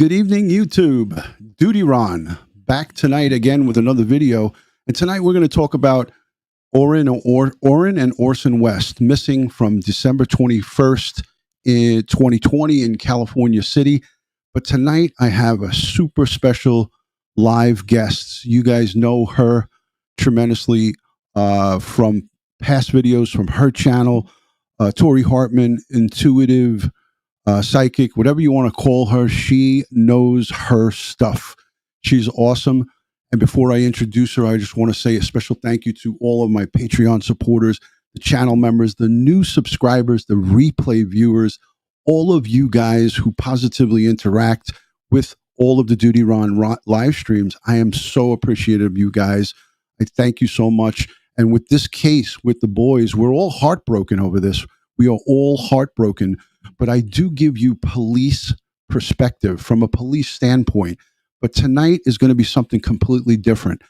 Good evening, YouTube. DutyRon back tonight again with another video. And tonight we're going to talk about Orrin and Orson West missing from December 21st in 2020 in California City. But tonight I have a super special live guest. You guys know her tremendously from past videos from her channel, Tori Hartman, intuitive, psychic, whatever you want to call her. She knows her stuff. She's awesome. And before I introduce her, I just want to say a special thank you to all of my Patreon supporters, the channel members, the new subscribers, the replay viewers, all of you guys who positively interact with all of the DutyRon live streams. I am so appreciative of you guys. I thank you so much. And with this case, with the boys, we're all heartbroken over this. We are all heartbroken. But I do give you police perspective from a police standpoint. But tonight is going to be something completely different.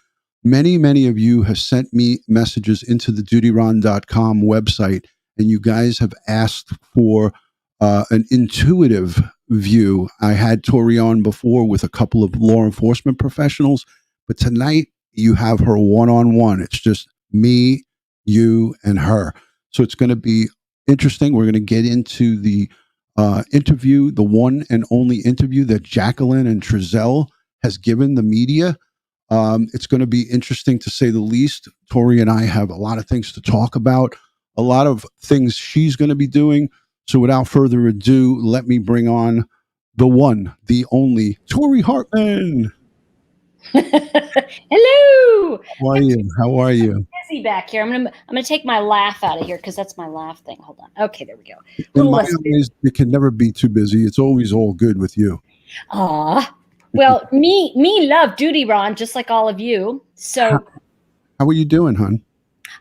Many of you have sent me messages into the DutyRon.com website, and you guys have asked for an intuitive view. I had Tori on before with a couple of law enforcement professionals, but tonight you have her one-on-one. It's just me, you, and her. So it's going to be interesting. We're going to get into the interview, the one and only interview that Jacqueline and Trezell has given the media. It's going to be interesting to say the least. Tori and I have a lot of things to talk about, a lot of things she's going to be doing. So without further ado, let me bring on the one, the only Tori Hartman. Hello. How are you? How are you? Busy back here. I'm gonna take my laugh out of here because that's my laugh thing. Hold on. Okay, there we go. In my eyes, it can never be too busy. It's always all good with you. Aw. Well, me love DutyRon just like all of you. So how are you doing, hon?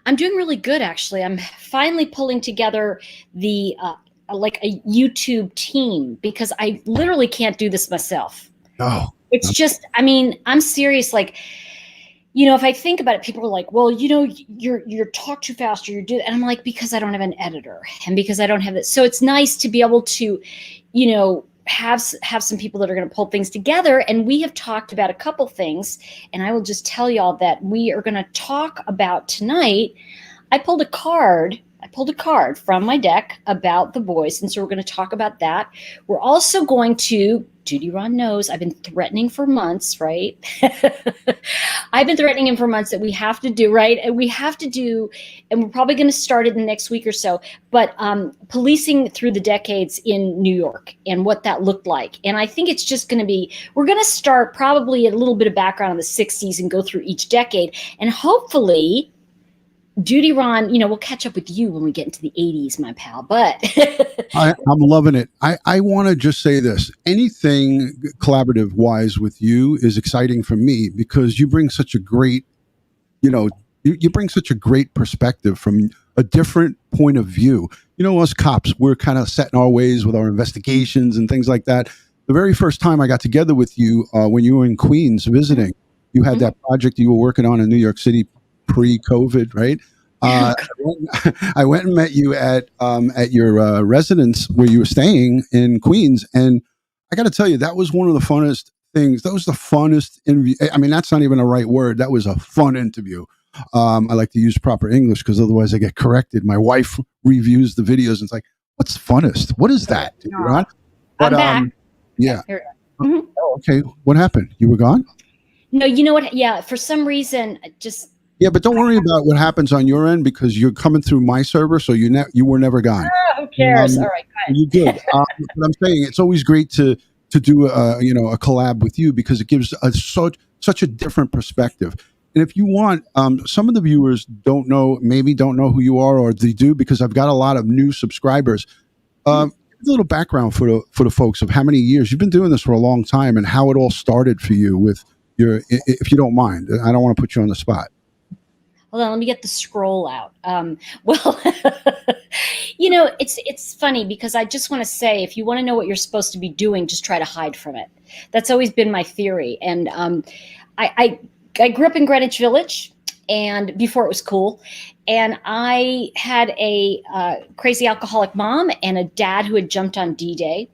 I'm doing really good, actually. I'm finally pulling together the like a YouTube team because I literally can't do this myself. Oh. It's just, I mean, I'm serious. Like, you know, if I think about it, people are like, well, you know, you're talk too fast or you're doing, and I'm like, because I don't have an editor and because I don't have this. So it's nice to be able to, you know, have some people that are going to pull things together. And we have talked about a couple things, and I will just tell y'all that we are going to talk about tonight. I pulled a card from my deck about the boys, and so we're going to talk about that. We're also going to, DutyRon knows I've been threatening for months, right? I've been threatening him for months that we have to do, right? And we have to do, and we're probably going to start it in the next week or so, but policing through the decades in New York and what that looked like. And I think it's just going to be, we're going to start probably a little bit of background on the 60s and go through each decade. And hopefully, DutyRon, you know, we'll catch up with you when we get into the 80s, my pal. But I'm loving it. I want to just say this. Anything collaborative wise with you is exciting for me because you bring such a great, you know, you bring such a great perspective from a different point of view. You know, us cops, we're kind of set in our ways with our investigations and things like that. The very first time I got together with you when you were in Queens visiting, you had that project you were working on in New York City pre-COVID, right? I went and met you at your residence where you were staying in Queens, and I got to tell you, that was one of the funnest things. That was the funnest interview. I mean, that's not even a right word. That was a fun interview. I like to use proper English because otherwise I get corrected. My wife reviews the videos and it's like, "What's funnest? What is that?" Right? But I'm back. yeah. Oh, okay. What happened? You were gone? No, you know what? Yeah, for some reason, just. Yeah, but don't worry about what happens on your end because you're coming through my server, so you were never gone. Who cares? All right, go ahead. You good. But I'm saying it's always great to do a collab with you because it gives such a different perspective. And if you want, some of the viewers maybe don't know who you are, or they do because I've got a lot of new subscribers. A little background for the folks of how many years you've been doing this for a long time and how it all started for you with your, if you don't mind. I don't want to put you on the spot. Hold on, let me get the scroll out. Well, you know, it's funny because I just want to say, if you want to know what you're supposed to be doing, just try to hide from it. That's always been my theory. And I grew up in Greenwich Village, and before it was cool, and I had a crazy alcoholic mom and a dad who had jumped on D-Day,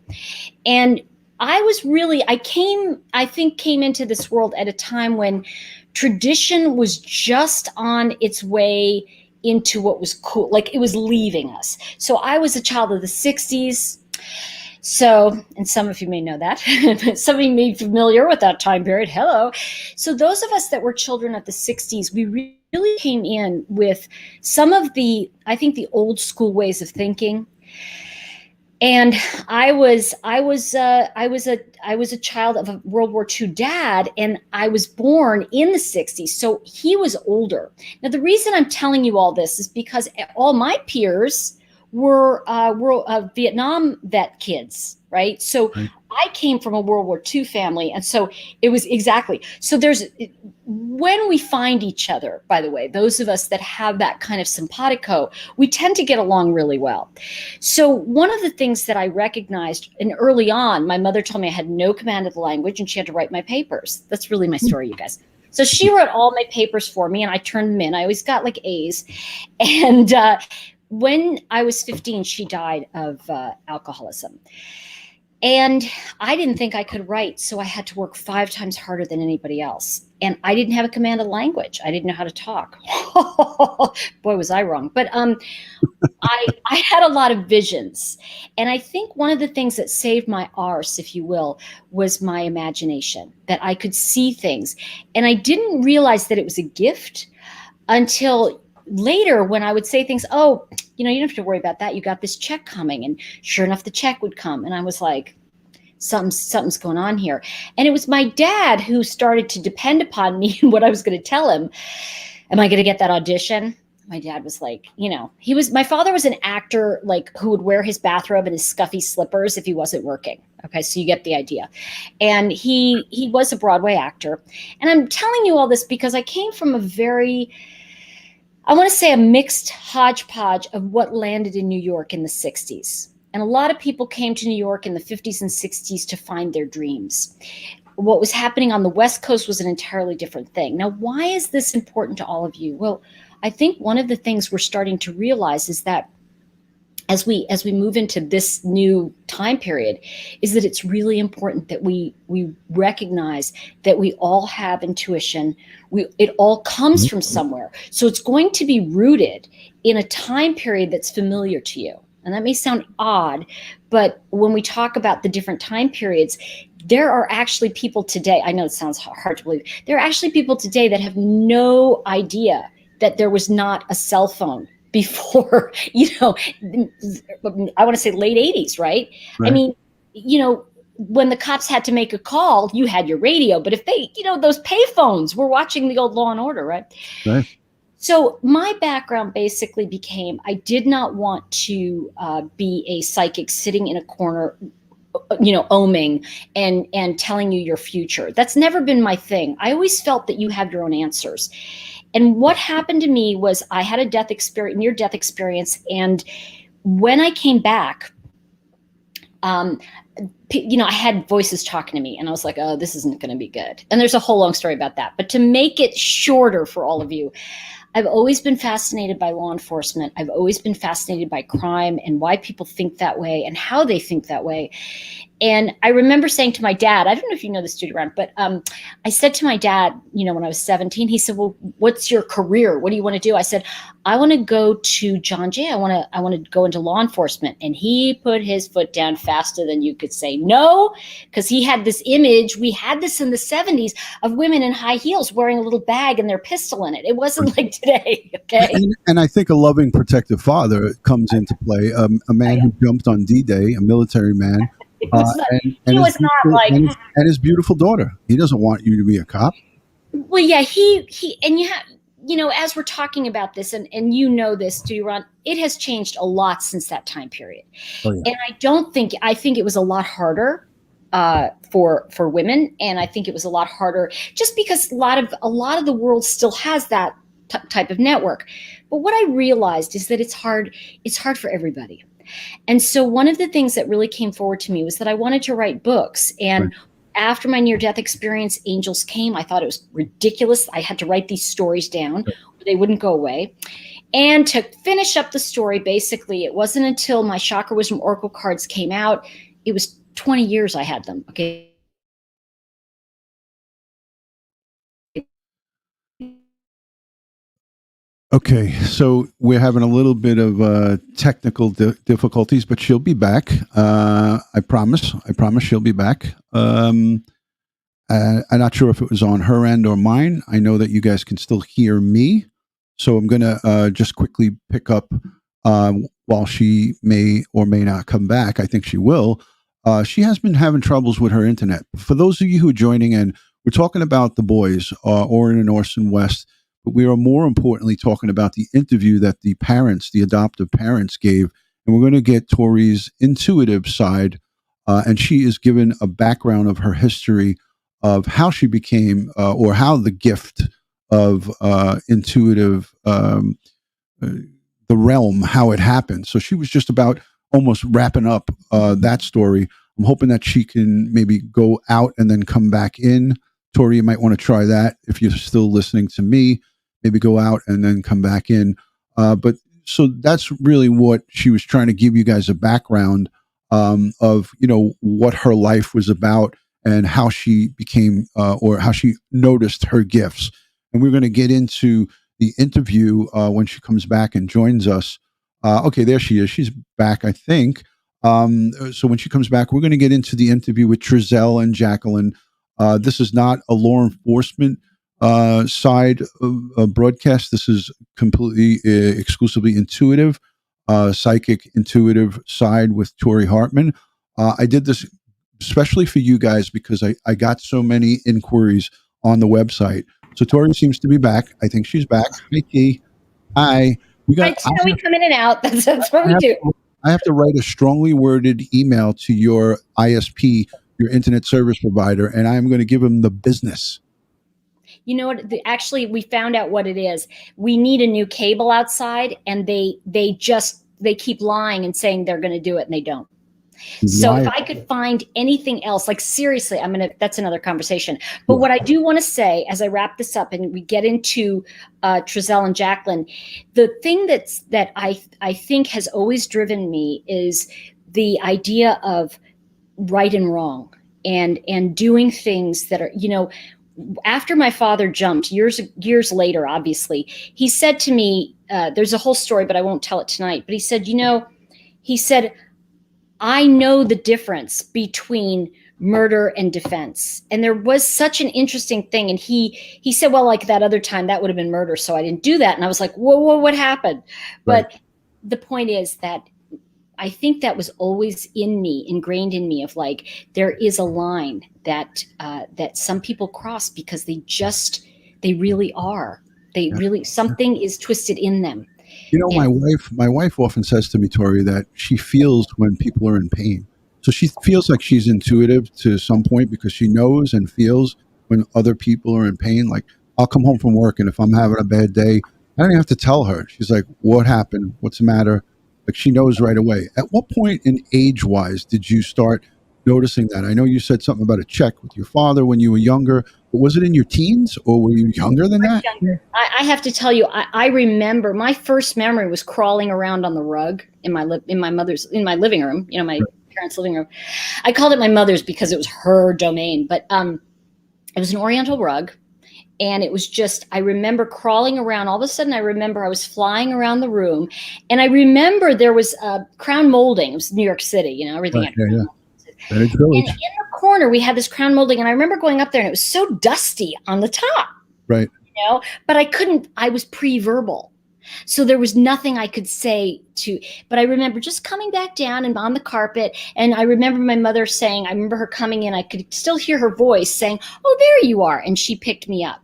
and came into this world at a time when tradition was just on its way into what was cool. Like it was leaving us. So I was a child of the 60s. So, and some of you may know that, but some of you may be familiar with that time period. Hello. So those of us that were children of the 60s, we really came in with some of the, I think, the old school ways of thinking. And I was a child of a World War II dad, and I was born in the 60s. So he was older. Now, the reason I'm telling you all this is because all my peers were Vietnam vet kids, right? So Right. I came from a World War II family. And so it was exactly. So when we find each other, by the way, those of us that have that kind of simpatico, we tend to get along really well. So one of the things that I recognized, and early on, my mother told me I had no command of the language and she had to write my papers. That's really my story, you guys. So she wrote all my papers for me and I turned them in. I always got like A's. And when I was 15, she died of alcoholism. And I didn't think I could write, so I had to work 5 times harder than anybody else. And I didn't have a command of language. I didn't know how to talk. Boy, was I wrong. But I had a lot of visions. And I think one of the things that saved my arse, if you will, was my imagination, that I could see things. And I didn't realize that it was a gift until later when I would say things, oh, you don't have to worry about that. You got this check coming. And sure enough, the check would come. And I was like, something's going on here. And it was my dad who started to depend upon me and what I was going to tell him. Am I going to get that audition? My dad was like, my father was an actor, like who would wear his bathrobe and his scuffy slippers if he wasn't working. Okay. So you get the idea. And he was a Broadway actor. And I'm telling you all this because I came from I want to say a mixed hodgepodge of what landed in New York in the 60s. And a lot of people came to New York in the 50s and 60s to find their dreams. What was happening on the West Coast was an entirely different thing. Now, why is this important to all of you? Well, I think one of the things we're starting to realize is that as we move into this new time period, is that it's really important that we recognize that we all have intuition. It all comes from somewhere. So it's going to be rooted in a time period that's familiar to you. And that may sound odd, but when we talk about the different time periods, there are actually people today, I know it sounds hard to believe, there are actually people today that have no idea that there was not a cell phone before, I want to say late 80s, right? I mean, when the cops had to make a call, you had your radio, but if they, those pay phones were watching the old Law and Order, right? Right. So my background basically became, I did not want to be a psychic sitting in a corner, oming and telling you your future. That's never been my thing. I always felt that you have your own answers. And what happened to me was I had a near-death experience. And when I came back, I had voices talking to me and I was like, oh, this isn't going to be good. And there's a whole long story about that. But to make it shorter for all of you, I've always been fascinated by law enforcement. I've always been fascinated by crime and why people think that way and how they think that way. And I remember saying to my dad, I don't know if you know this, DutyRon, but I said to my dad, when I was 17, he said, well, what's your career? What do you want to do? I said, I want to go to John Jay. I want to go into law enforcement. And he put his foot down faster than you could say no, because he had this image. We had this in the 70s of women in high heels wearing a little bag and their pistol in it. It wasn't like today. Okay. And I think a loving, protective father comes into play. A man who jumped on D-Day, a military man. And his beautiful daughter. He doesn't want you to be a cop. Well, yeah, he and you have, as we're talking about this, and this, DutyRon, it has changed a lot since that time period. Oh, yeah. And I think it was a lot harder for women, and I think it was a lot harder just because a lot of the world still has that type of network. But what I realized is that it's hard for everybody. And so one of the things that really came forward to me was that I wanted to write books. And after my near-death experience, angels came. I thought it was ridiculous. I had to write these stories down. They wouldn't go away. And to finish up the story, basically, it wasn't until my Chakra Wisdom Oracle cards came out. It was 20 years I had them. Okay. Okay, so we're having a little bit of technical difficulties, but she'll be back. I promise. I promise she'll be back. I'm not sure if it was on her end or mine. I know that you guys can still hear me, so I'm gonna just quickly pick up while she may or may not come back. I think she will. She has been having troubles with her internet. For those of you who are joining in, we're talking about the boys, Orrin and Orson West. But we are more importantly talking about the interview that the parents, the adoptive parents, gave. And we're going to get Tori's intuitive side. And she is given a background of her history of how she became, or how the gift of intuitive, the realm, how it happened. So she was just about almost wrapping up that story. I'm hoping that she can maybe go out and then come back in. Tori, you might want to try that if you're still listening to me. Maybe go out and then come back in. But so that's really what she was trying to give you guys a background of, what her life was about and how she became or how she noticed her gifts. And we're going to get into the interview when she comes back and joins us. Okay, there she is. She's back, I think. So when she comes back, we're going to get into the interview with Trezell and Jacqueline. This is not a law enforcement side of broadcast. This is completely exclusively intuitive, psychic intuitive side with Tori Hartman. I did this especially for you guys because I got so many inquiries on the website. So Tori seems to be back. I think she's back. Hi, T. Hi. We come in and out. That's what we do. I have to write a strongly worded email to your ISP, your internet service provider, and I'm going to give them the business. You know what? Actually, we found out what it is. We need a new cable outside, and they keep lying and saying they're going to do it, and they don't. So if I could find anything else, like seriously, that's another conversation. But what I do want to say as I wrap this up and we get into Trezell and Jacqueline, the thing that I think has always driven me is the idea of right and wrong and doing things that are, after my father jumped years later, obviously, he said to me, there's a whole story, but I won't tell it tonight. But he said, I know the difference between murder and defense. And there was such an interesting thing. And he said, well, like that other time, that would have been murder. So I didn't do that. And I was like, whoa, what happened? Right. But the point is that I think that was always ingrained in me of like, there is a line that some people cross because they really are. Something is twisted in them. My wife often says to me, Tori, that she feels when people are in pain. So she feels like she's intuitive to some point because she knows and feels when other people are in pain. Like I'll come home from work and if I'm having a bad day, I don't even have to tell her. She's like, what happened? What's the matter? Like she knows right away. At what point in age-wise did you start noticing that? I know you said something about a check with your father when you were younger, but was it in your teens or were you younger than that? Younger. I have to tell you, I remember my first memory was crawling around on the rug in my living room, my parents' living room. I called it my mother's because it was her domain, but it was an Oriental rug. And it was just, I remember crawling around. All of a sudden, I remember I was flying around the room. And I remember there was crown molding. It was New York City, everything. Right, yeah. And in the corner, we had this crown molding. And I remember going up there and it was so dusty on the top. Right. But I was pre-verbal. So there was nothing I could say but I remember just coming back down and on the carpet. And I remember my mother saying, I remember her coming in, I could still hear her voice saying, oh, there you are. And she picked me up.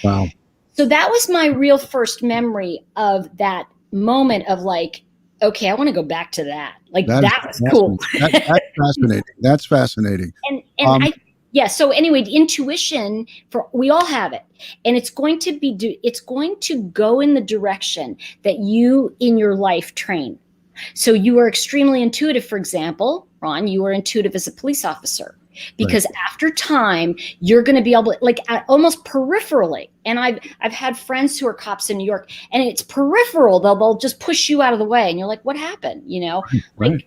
Wow. So that was my real first memory of that moment of like, okay, I want to go back to that. Like that was cool. That's fascinating. That's fascinating. So anyway, the intuition we all have it, and it's going to go in the direction that you in your life train. So you are extremely intuitive. For example, Ron, you are intuitive as a police officer. Because after time, you're going to be able to, like almost peripherally. And I've had friends who are cops in New York, and it's peripheral. They'll just push you out of the way, and you're like, "What happened?" Right.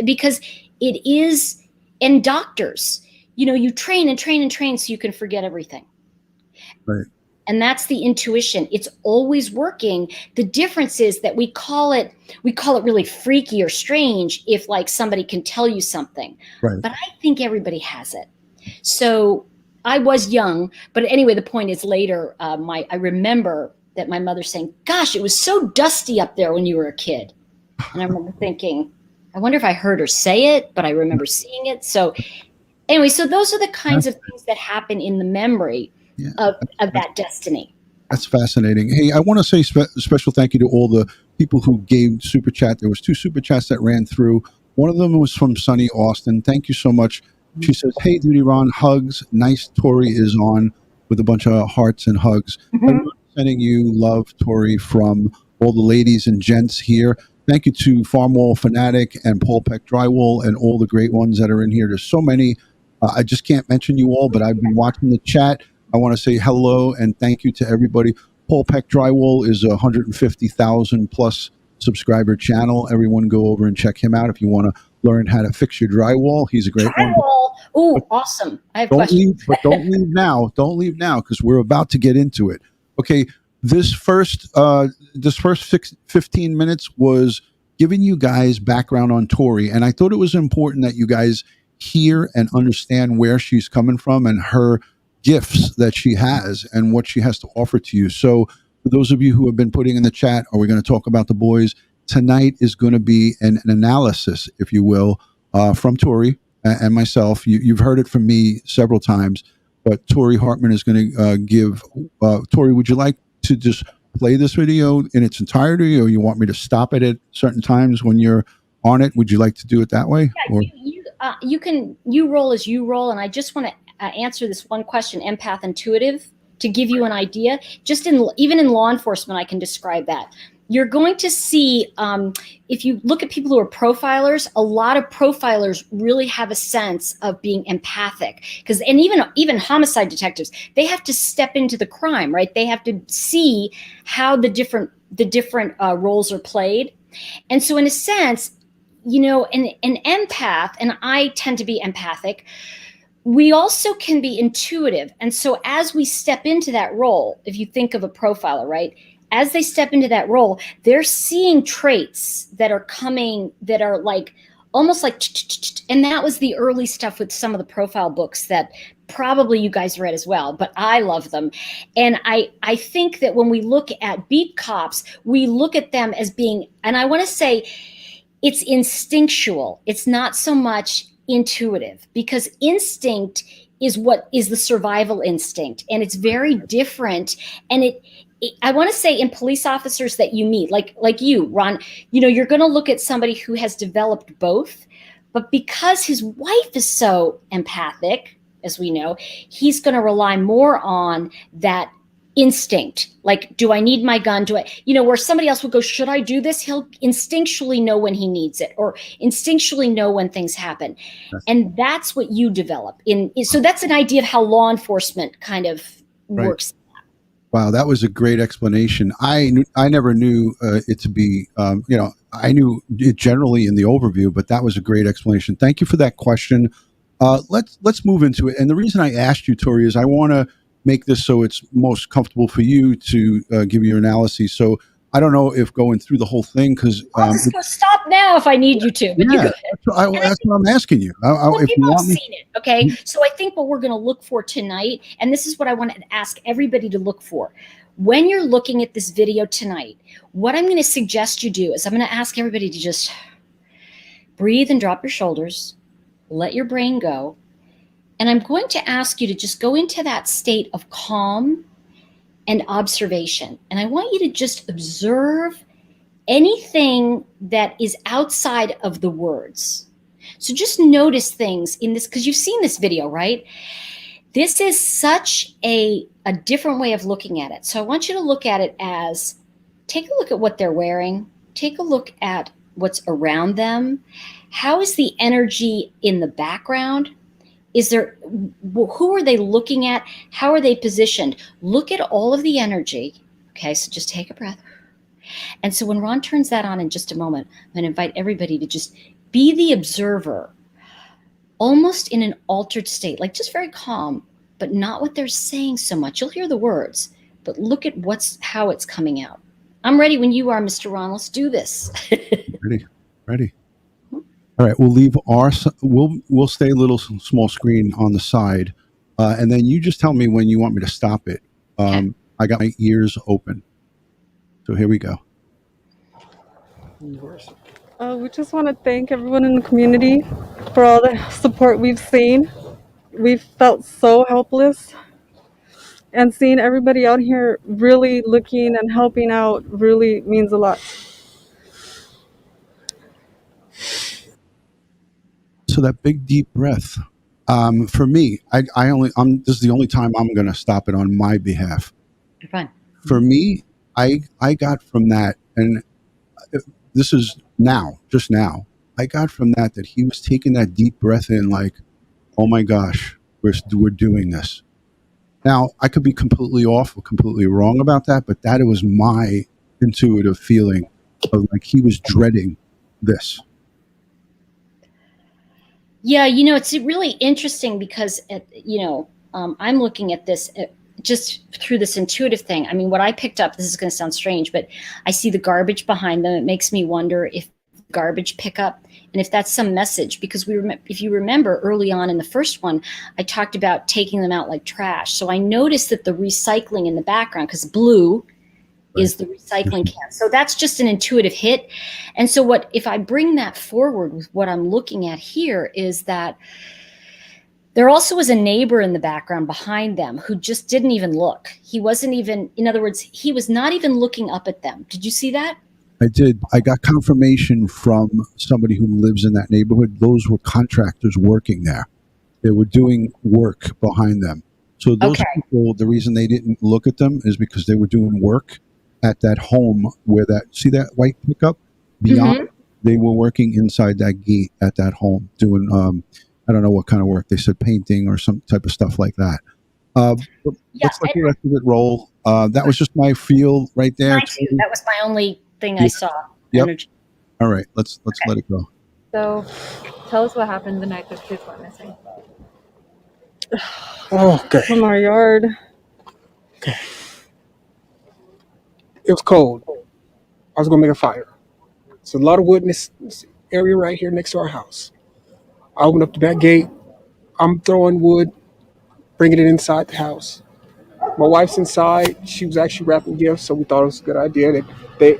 Because it is, And doctors, you train and train and train so you can forget everything. Right. And that's the intuition. It's always working. The difference is that we call it really freaky or strange if like somebody can tell you something. Right. But I think everybody has it. So I was young, but anyway, the point is later, I remember that my mother saying, "Gosh, it was so dusty up there when you were a kid." And I remember thinking, I wonder if I heard her say it, but I remember seeing it. So anyway, so those are the kinds of things that happen in the memory Yeah. of that destiny. That's fascinating. Hey, I want to say special thank you to all the people who gave super chat. There was 2 super chats that ran through. One of them was from Sunny Austin. Thank you so much. She says, "Hey, DutyRon, hugs. Nice Tori is on," with a bunch of hearts and hugs. I'm sending you love, Tori, from all the ladies and gents here. Thank you to Farmwall Fanatic and Paul Peck Drywall and all the great ones that are in here. There's so many. I just can't mention you all, but I've been watching the chat. I want to say hello and thank you to everybody. Paul Peck Drywall is a 150,000 plus subscriber channel. Everyone go over and check him out if you want to learn how to fix your drywall. He's a great one. Oh, awesome. I have questions. Don't leave now. Don't leave now because we're about to get into it. Okay. This first 15 minutes was giving you guys background on Tori. And I thought it was important that you guys hear and understand where she's coming from and her gifts that she has and what she has to offer to you. So for those of you who have been putting in the chat, are we going to talk about the boys? Tonight is going to be an analysis, if you will, from Tori and myself. You've heard it from me several times, but Tori Hartman is going to give. Tori, would you like to just play this video in its entirety, or you want me to stop it at certain times when you're on it? Would you like to do it that way? Yeah, you roll as you roll, and I just want to answer this one question, empath intuitive, to give you an idea. Even in law enforcement, I can describe that. You're going to see, if you look at people who are profilers, a lot of profilers really have a sense of being empathic, and even homicide detectives, they have to step into the crime, right? They have to see how the different roles are played. And so in a sense, an empath, and I tend to be empathic, we also can be intuitive. And so as we step into that role, if you think of a profiler, right? As they step into that role, they're seeing traits that are coming, that are like, almost like, and that was the early stuff with some of the profile books that probably you guys read as well, but I love them. And I think that when we look at beat cops, we look at them as being, and I want to say it's instinctual. It's not so much intuitive, because instinct is what is the survival instinct, and it's very different. And I want to say, in police officers that you meet, like you, Ron, you're going to look at somebody who has developed both, but because his wife is so empathic, as we know, he's going to rely more on that instinct. Like, do I need my gun? Where somebody else will go, should I do this? He'll instinctually know when he needs it, or instinctually know when things happen. And that's what you develop so that's an idea of how law enforcement kind of works. Wow, that was a great explanation. I never knew it to be, I knew it generally in the overview, but that was a great explanation. Thank you for that question. Let's move into it. And the reason I asked you, Tori, is I want to make this so it's most comfortable for you to give your analysis. So I don't know if going through the whole thing, because I'll just go stop now if I need you to. But yeah, that's what I'm asking you. If you want me, seen it, okay. So I think what we're going to look for tonight, and this is what I want to ask everybody to look for when you're looking at this video tonight. What I'm going to suggest you do is I'm going to ask everybody to just breathe and drop your shoulders, let your brain go, and I'm going to ask you to just go into that state of calm and observation. And I want you to just observe anything that is outside of the words. So just notice things in this, because you've seen this video, right? This is such a different way of looking at it. So I want you to look at it as, take a look at what they're wearing. Take a look at what's around them. How is the energy in the background? Who are they looking at? How are they positioned? Look at all of the energy. Okay, so just take a breath. And so when Ron turns that on in just a moment, I'm going to invite everybody to just be the observer. almost in an altered state, like just very calm, but not what they're saying so much. You'll hear the words, but look at how it's coming out. I'm ready when you are, Mr. Ron. Let's do this. Ready, ready. All right, we'll leave we'll stay a little small screen on the side, and then you just tell me when you want me to stop it. Okay. I got my ears open, so here we go. We just want to thank everyone in the community for all the support we've seen. We've felt so helpless, and seeing everybody out here really looking and helping out really means a lot. So that big deep breath. For me, this is the only time I'm going to stop it on my behalf. You're fine. For me, I got from that, and this is just now. I got from that he was taking that deep breath in, like, oh my gosh, we're doing this. Now, I could be completely off or completely wrong about that, but that was my intuitive feeling of like he was dreading this. Yeah, it's really interesting because, I'm looking at this just through this intuitive thing. I mean, what I picked up, this is going to sound strange, but I see the garbage behind them. It makes me wonder if garbage pickup and if that's some message, because if you remember early on in the first one, I talked about taking them out like trash. So I noticed that the recycling in the background, because blue is the recycling can. So that's just an intuitive hit. And so if I bring that forward with what I'm looking at here is that there also was a neighbor in the background behind them who just didn't even look. He wasn't even, in other words, he was not even looking up at them. Did you see that? I did. I got confirmation from somebody who lives in that neighborhood. Those were contractors working there. They were doing work behind them. So those people, the reason they didn't look at them is because they were doing work at that home where see that white pickup? Beyond, they were working inside that gate at that home doing, I don't know what kind of work. They said painting or some type of stuff like that. Let's let the rest of it roll. That was just my feel right there. That was my only thing I saw. Yep. Energy. All right, let's let it go. So, tell us what happened the night the kids went missing. Okay. From our yard. Okay. It was cold. I was gonna make a fire. It's a lot of wood in this area right here next to our house. I opened up the back gate. I'm throwing wood, bringing it inside the house. My wife's inside. She was actually wrapping gifts, so we thought it was a good idea that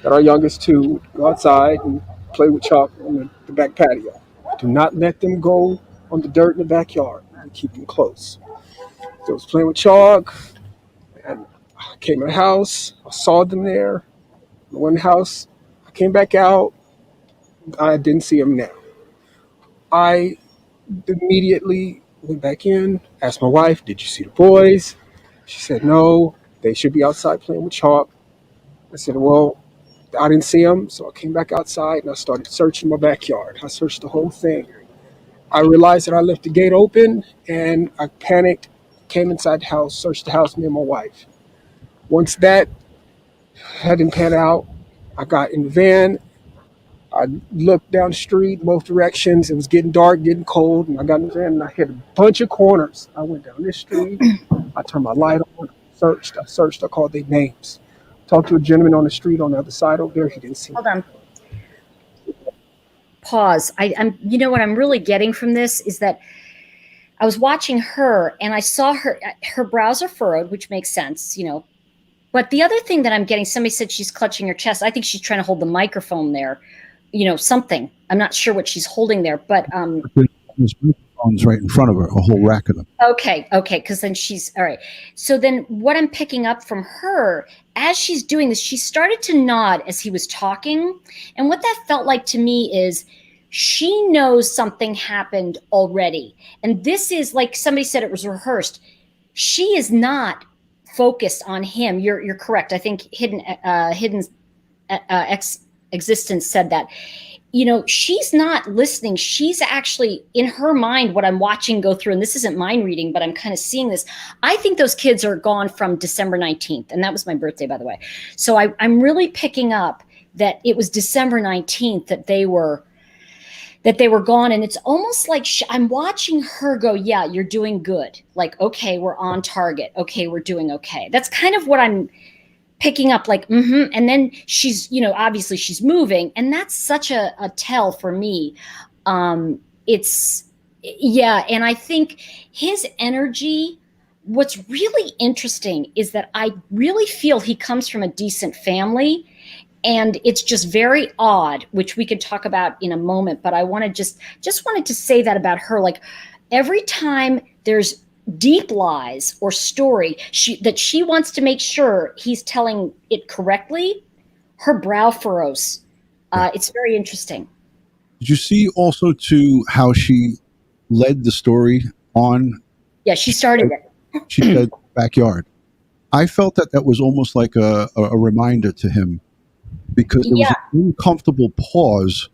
our youngest two would go outside and play with chalk on the back patio. Do not let them go on the dirt in the backyard and keep them close. So I was playing with chalk, and I came in the house. I saw them there. I went in the house. I came back out. I didn't see them now. I immediately went back in, asked my wife, did you see the boys? She said, no, they should be outside playing with chalk. I said, well, I didn't see them, so I came back outside and I started searching my backyard. I searched the whole thing. I realized that I left the gate open and I panicked, came inside the house, searched the house, me and my wife. Once that hadn't pan out, I got in the van. I looked down the street, both directions. It was getting dark, getting cold, and I got in the van and I hit a bunch of corners. I went down this street. I turned my light on. I searched. I called their names. Talked to a gentleman on the street on the other side over there. He didn't see me. Hold on. Pause. I'm. You know what I'm really getting from this is that I was watching her and I saw her brows are furrowed, which makes sense, But the other thing that I'm getting, somebody said she's clutching her chest. I think she's trying to hold the microphone there. Something. I'm not sure what she's holding there, but there's microphones right in front of her, a whole rack of them. Okay, because then she's all right. So then what I'm picking up from her as she's doing this, she started to nod as he was talking. And what that felt like to me is she knows something happened already. And this is like somebody said it was rehearsed. She is not focused on him. You're correct. I think hidden existence said that. She's not listening. She's actually in her mind, what I'm watching go through, and this isn't mind reading, but I'm kind of seeing this. I think those kids are gone from December 19th. And that was my birthday, by the way. So I'm really picking up that it was December 19th that they were that they were gone. And it's almost like I'm watching her go, yeah, you're doing good. Like, okay, we're on target. Okay, we're doing okay. That's kind of what I'm picking up, like, and then she's, obviously she's moving. And that's such a tell for me. It's, yeah. And I think his energy, what's really interesting is that I really feel he comes from a decent family. And it's just very odd, which we could talk about in a moment. But I want to just wanted to say that about her. Like, every time there's deep lies or story that she wants to make sure he's telling it correctly, her brow furrows. It's very interesting. Did you see also too how she led the story on? Yeah, she started it. She said backyard. I felt that was almost like a reminder to him, because there was an uncomfortable pause,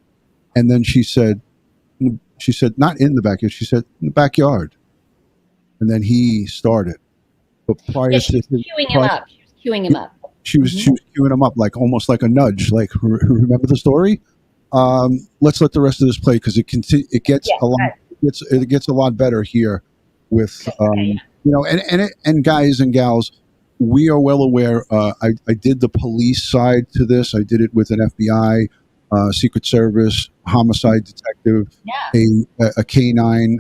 and then she said not in the backyard, she said in the backyard, and then he started. But prior to queuing him up, she was queuing him up. She was queuing him up, like almost like a nudge, like, remember the story? Let's let the rest of this play, because it gets it gets a lot better here with and guys and gals, we are well aware. I did the police side to this. I did it with an FBI, Secret Service, homicide detective, a canine,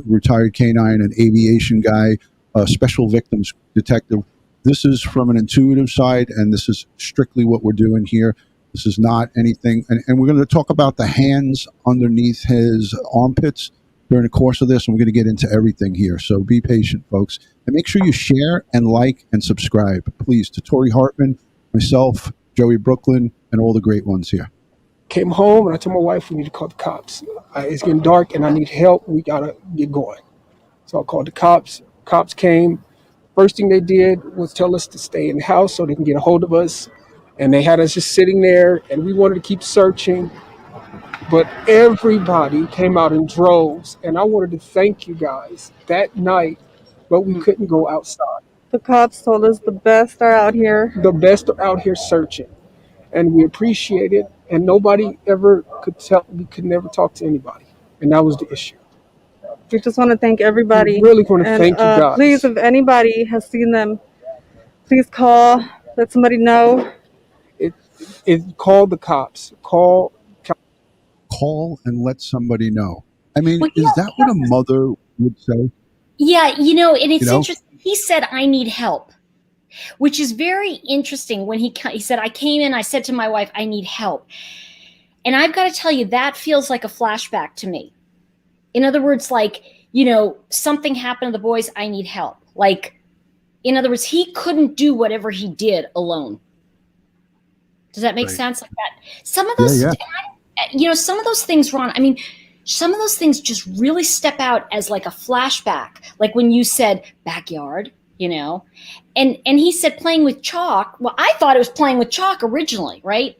retired canine, an aviation guy, a special victims detective. This is from an intuitive side, and this is strictly what we're doing here. This is not anything. And we're going to talk about the hands underneath his armpits during the course of this, and we're going to get into everything here. So be patient, folks. And make sure you share and like and subscribe, please, to Tori Hartman, myself, Joey Brooklyn, and all the great ones here. Came home and I told my wife we need to call the cops. It's getting dark and I need help. We got to get going. So I called the cops. Cops came. First thing they did was tell us to stay in the house so they can get a hold of us. And they had us just sitting there, and we wanted to keep searching. But everybody came out in droves, and I wanted to thank you guys that night, but we couldn't go outside. The cops told us the best are out here. The best are out here searching, and we appreciate it. And nobody ever could tell, we could never talk to anybody, and that was the issue. We just want to thank everybody. We really want to thank you guys. Please, if anybody has seen them, please call, let somebody know. Call the cops. Call and let somebody know. I mean, is that what a mother would say? Yeah, and it's interesting. He said, I need help, which is very interesting. When he said, I came in, I said to my wife, I need help. And I've got to tell you, that feels like a flashback to me. In other words, like, something happened to the boys, I need help. Like, in other words, he couldn't do whatever he did alone. Does that make sense? Like that? Some of those, some of those things, Ron, I mean, some of those things just really step out as like a flashback. Like when you said backyard, and he said playing with chalk. Well, I thought it was playing with chalk originally, right?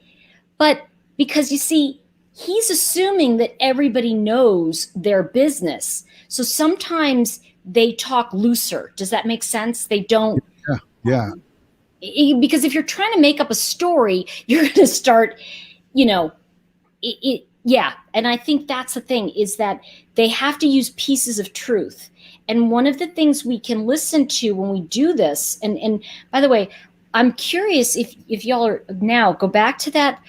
But because you see, he's assuming that everybody knows their business. So sometimes they talk looser. Does that make sense? They don't. Yeah. Because if you're trying to make up a story, you're going to start, And I think that's the thing, is that they have to use pieces of truth. And one of the things we can listen to when we do this, and by the way, I'm curious if y'all are now go back to that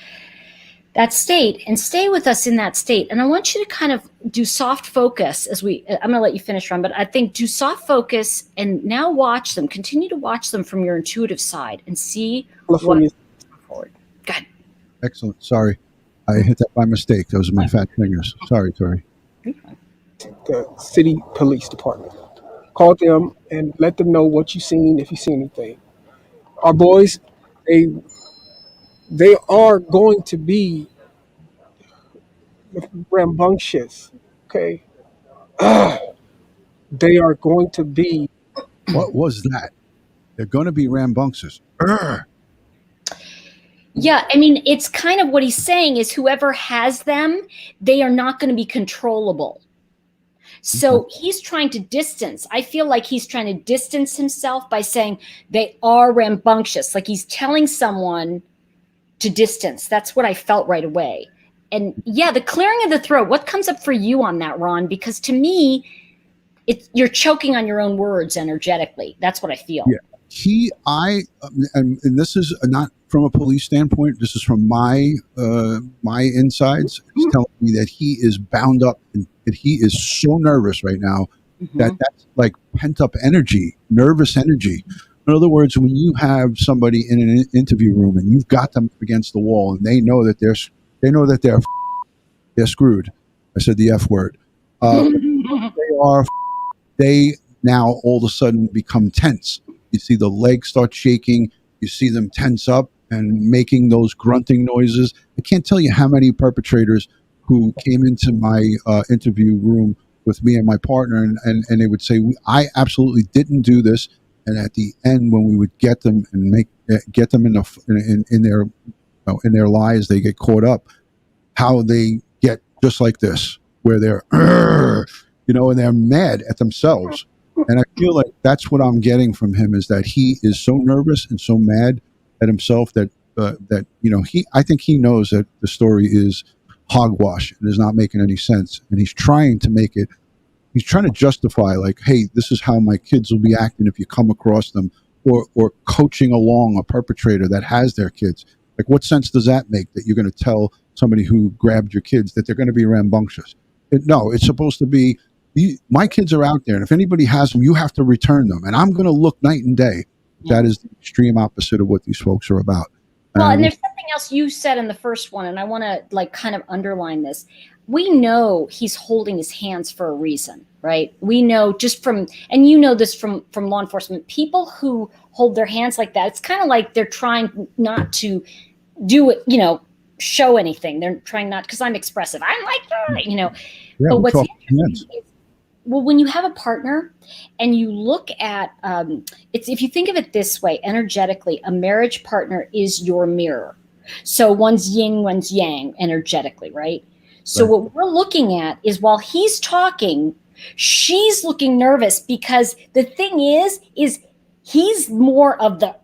state and stay with us in that state. And I want you to kind of do soft focus I'm going to let you finish, Ron, but I think do soft focus and now watch them, continue to watch them from your intuitive side and see what forward. Go ahead. Excellent. Sorry. I hit that by mistake. Those are my fat fingers. Sorry, Tori. The city police department. Call them and let them know what you've seen, if you see anything. Our boys, they are going to be rambunctious, okay? They are going to be. What was that? They're going to be rambunctious. Yeah, I mean, it's kind of what he's saying is whoever has them, they are not going to be controllable. So he's trying to distance. I feel like he's trying to distance himself by saying they are rambunctious. Like he's telling someone to distance. That's what I felt right away. yeah, the clearing of the throat. What comes up for you on that, Ron? Because to me, you're choking on your own words energetically. That's what I feel. Yeah. And this is not from a police standpoint. This is from my insides. He's telling me that he is bound up and that he is so nervous right now that that's like pent up energy, nervous energy. In other words, when you have somebody in an interview room and you've got them against the wall and they know that they're screwed. I said the F word. They now all of a sudden become tense. You see the legs start shaking. You see them tense up and making those grunting noises. I can't tell you how many perpetrators who came into my interview room with me and my partner, and they would say, I absolutely didn't do this. And at the end, when we would get them and get them in their lies, they get caught up. How they get just like this, where they're, and they're mad at themselves. And I feel like that's what I'm getting from him, is that he is so nervous and so mad at himself that I think he knows that the story is hogwash and is not making any sense. And he's trying to justify, like, hey, this is how my kids will be acting if you come across them, or coaching along a perpetrator that has their kids. Like, what sense does that make, that you're going to tell somebody who grabbed your kids that they're going to be rambunctious? No, it's supposed to be, my kids are out there, and if anybody has them, you have to return them. And I'm going to look night and day. Yeah. That is the extreme opposite of what these folks are about. Well, and there's something else you said in the first one, and I want to kind of underline this. We know he's holding his hands for a reason, right? We know just from, and you know this from law enforcement, people who hold their hands like that, it's kind of like they're trying not to do it, show anything. They're trying not, because I'm expressive. I'm like, Yeah, but what's interesting is, well, when you have a partner and you look at, if you think of it this way, energetically, a marriage partner is your mirror. So one's yin, one's yang energetically, right? So what we're looking at is, while he's talking, she's looking nervous, because the thing is he's more of the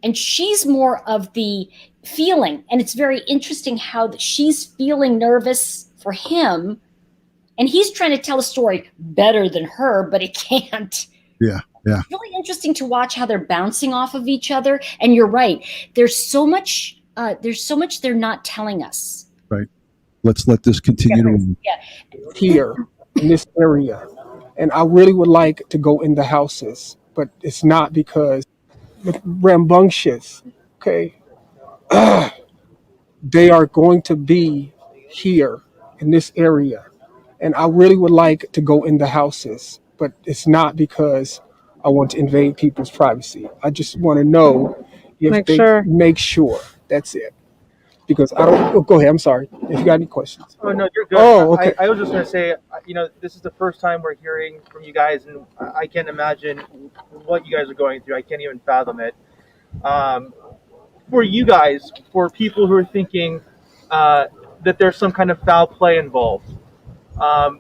and she's more of the feeling. And it's very interesting how she's feeling nervous for him, and he's trying to tell a story better than her, but he can't. Yeah. It's really interesting to watch how they're bouncing off of each other. And you're right. There's so much they're not telling us. Right. Let's let this continue. Here in this area, and I really would like to go in the houses, but it's not, because rambunctious. Okay. They are going to be here in this area, and I really would like to go in the houses, but it's not because I want to invade people's privacy. I just want to know if make sure. That's it. Because I don't. Go ahead. I'm sorry. If you got any questions. Oh no, you're good. Oh, okay. I was just going to say, this is the first time we're hearing from you guys, and I can't imagine what you guys are going through. I can't even fathom it. For you guys, for people who are thinking that there's some kind of foul play involved,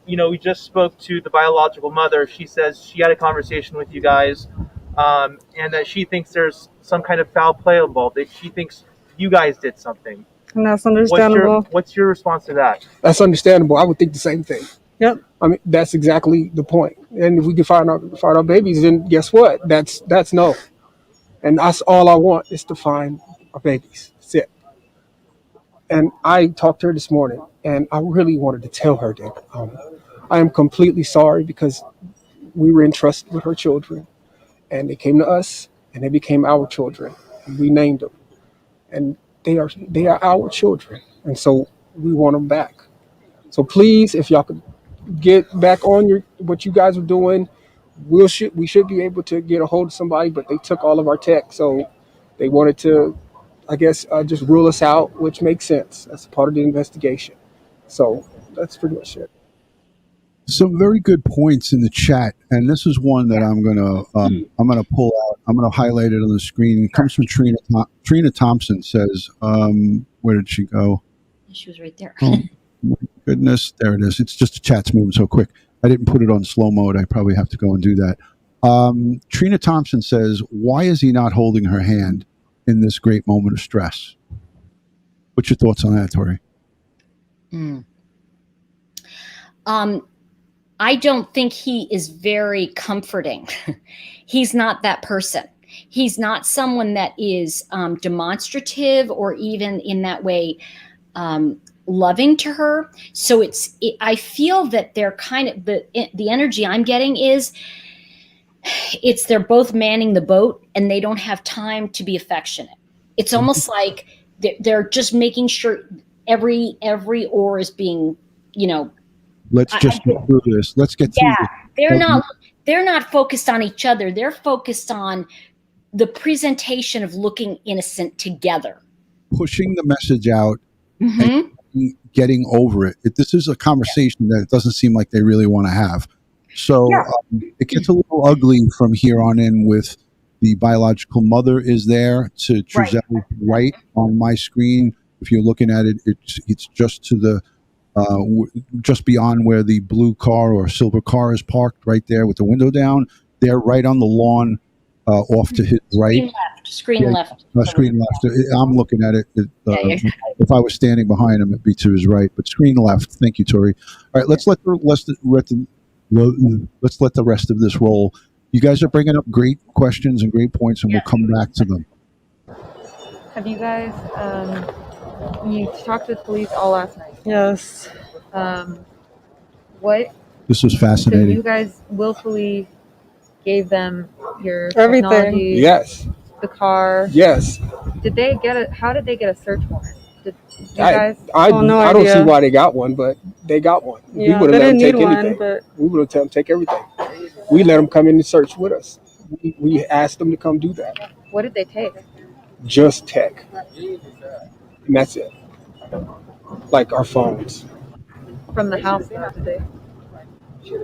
we just spoke to the biological mother. She says she had a conversation with you guys, and that she thinks there's some kind of foul play involved. That she thinks you guys did something. And that's understandable. What's your response to that? That's understandable. I would think the same thing. Yep. I mean, that's exactly the point. And if we can find our babies, then guess what? That's no. And that's all I want, is to find our babies. That's it. And I talked to her this morning, and I really wanted to tell her that I am completely sorry, because we were entrusted with her children, and they came to us, and they became our children, and we named them, and they are our children, and so we want them back. So please, if y'all could get back on what you guys are doing, we should be able to get a hold of somebody, but they took all of our tech, so they wanted to, I guess, just rule us out, which makes sense. That's part of the investigation. So that's pretty much it. Some very good points in the chat, and this is one that I'm gonna pull out. I'm gonna highlight it on the screen. It comes from Trina. Trina Thompson says, "Where did she go?" She was right there. Oh my goodness, there it is. It's just the chat's moving so quick. I didn't put it on slow mode. I probably have to go and do that. Trina Thompson says, "Why is he not holding her hand in this great moment of stress?" What's your thoughts on that, Tori? Mm. I don't think he is very comforting. He's not that person. He's not someone that is demonstrative or even in that way loving to her. So I feel that they're kind of the energy I'm getting is they're both manning the boat and they don't have time to be affectionate. It's almost like they're just making sure every oar is being, Let's just get through this. Let's get through this. They're not focused on each other. They're focused on the presentation of looking innocent together. Pushing the message out Mm-hmm. and getting over it. This is a conversation that it doesn't seem like they really want to have. So it gets a little ugly from here on in with the biological mother is there to Trezell's right on my screen. If you're looking at it, it's just to the just beyond where the blue car or silver car is parked, right there with the window down. They're right on the lawn, off to his right. Screen left. Screen left. I'm looking at it. If I was standing behind him, it'd be to his right. But screen left. Thank you, Tori. All right, let's let the rest of this roll. You guys are bringing up great questions and great points, and we'll come back to them. Have you guys, you talked to the police all last night? Yes. What? This was So fascinating. you guys willfully gave them your Everything. technology, Yes. the car. Yes. Did they get how did they get a search warrant? Did you I guys? No don't see idea. why they got one, but they got one. Yeah, we would they have let them didn't take need one, anything. but We would have let them take everything. We let them come in and search with us. We asked them to come do that. What did they take? Just tech. And that's it. Like our phones. From the house today. A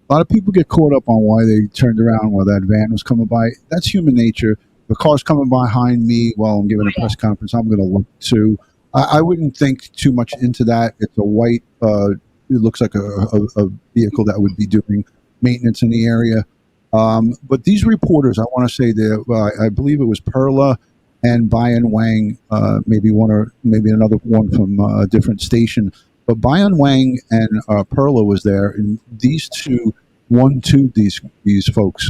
lot of people get caught up on why they turned around while that van was coming by. That's human nature. The car's coming behind me while I'm giving a press conference. I'm going to look too. I wouldn't think too much into that. It's a white, it looks like a vehicle that would be doing maintenance in the area. But these reporters, I want to say that I believe it was Perla and Bayan Wang, maybe another one from a different station. But Bayan Wang and Perla was there, and these two one-two'd these folks.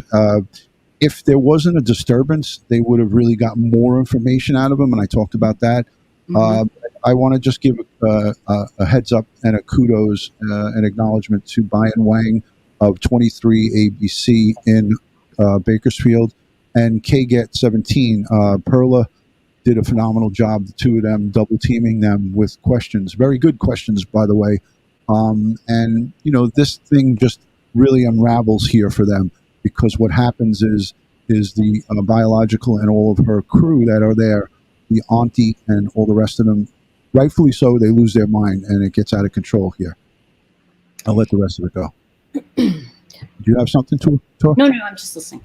If there wasn't a disturbance, they would have really got more information out of them, and I talked about that. I want to just give a heads up and a kudos and acknowledgement to Bayan Wang of 23 ABC in Bakersfield and KGET 17. Perla did a phenomenal job, the two of them, double teaming them with questions. Very good questions, by the way. And, this thing just really unravels here for them because what happens is the biological and all of her crew that are there, the auntie and all the rest of them, rightfully so, they lose their mind and it gets out of control here. I'll let the rest of it go. Do you have something to talk? No, I'm just listening.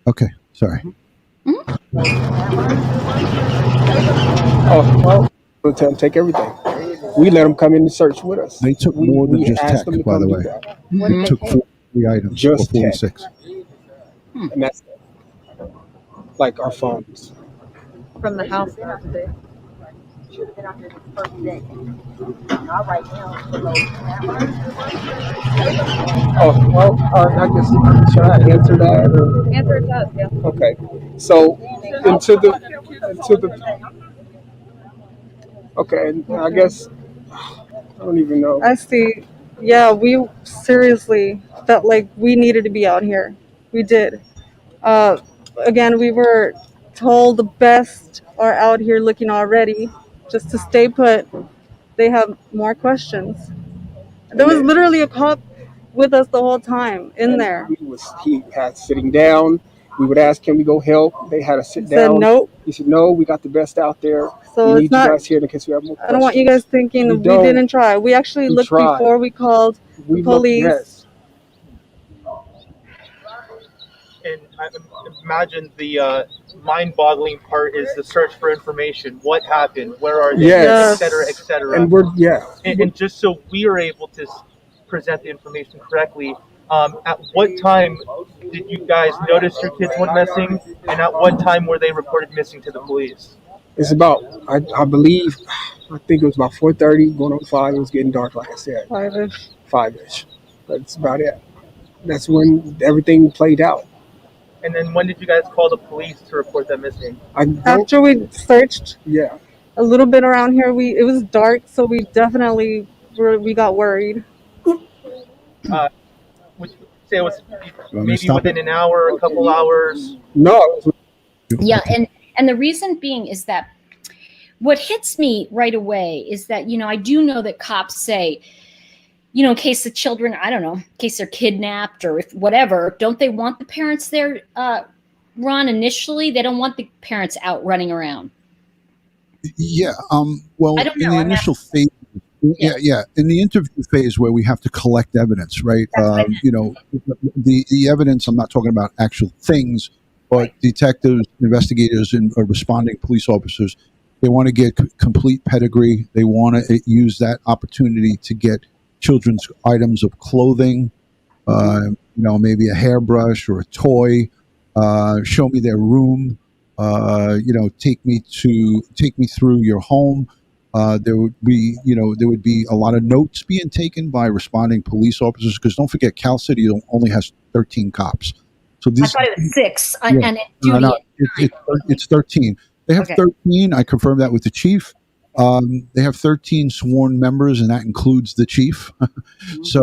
Okay, sorry. Oh, well, we'll tell them take everything. We let them come in and search with us. They took more than just asked tech, them to by come the do way. that. What They did they took take? 40 items, Just or 46. And that's it. Like our phones. From the house today. Oh, well, I guess should I answer that? Or? Answer it to us, yeah. Okay. So into the okay, I guess I don't even know. I see. Yeah, we seriously felt like we needed to be out here. We did. Again, we were told the best are out here looking already. Just to stay put, they have more questions. There was literally a cop with us the whole time in there. He had sitting down. We would ask, can we go help? They had to sit Said down. nope. He said, no, we got the best out there. So We it's need you not. guys here in case we have more questions. I don't want you guys thinking we don't. didn't try. We actually We looked tried. before we called the We looked, police. yes. And I imagine the mind-boggling part is the search for information. What happened? Where are they? Yes. Et cetera, et cetera. And And just so we are able to present the information correctly, at what time did you guys notice your kids went missing? And at what time were they reported missing to the police? It's about, I believe, I think it was about 4:30, going on 5. It was getting dark, like I said, 5-ish. 5-ish. That's about it. That's when everything played out. And then when did you guys call the police to report them missing? After we searched Yeah. a little bit around here, it was dark, so we definitely we got worried. Would you say it was You want me to maybe stop within it? an hour, a couple hours? No, it was Yeah, and the reason being is that what hits me right away is that, you know, I do know that cops say, you know, in case the children, I don't know, in case they're kidnapped or if whatever, don't they want the parents there, Ron, initially? They don't want the parents out running around. Yeah. Well, I don't in know. the I'm initial phase, yeah. In the interview phase where we have to collect evidence, right? You know, the evidence. I'm not talking about actual things, but Right. detectives, investigators, and responding police officers, they want to get complete pedigree. They want to use that opportunity to get children's items of clothing. You know, maybe a hairbrush or a toy. Show me their room. You know, take me through your home. There would be, you know, there would be a lot of notes being taken by responding police officers because don't forget, Cal City only has 13 cops. So I this, thought it was 6, yeah, and Judy. no, it's 13. They have Okay. 13. I confirmed that with the chief. They have 13 sworn members, and that includes the chief. So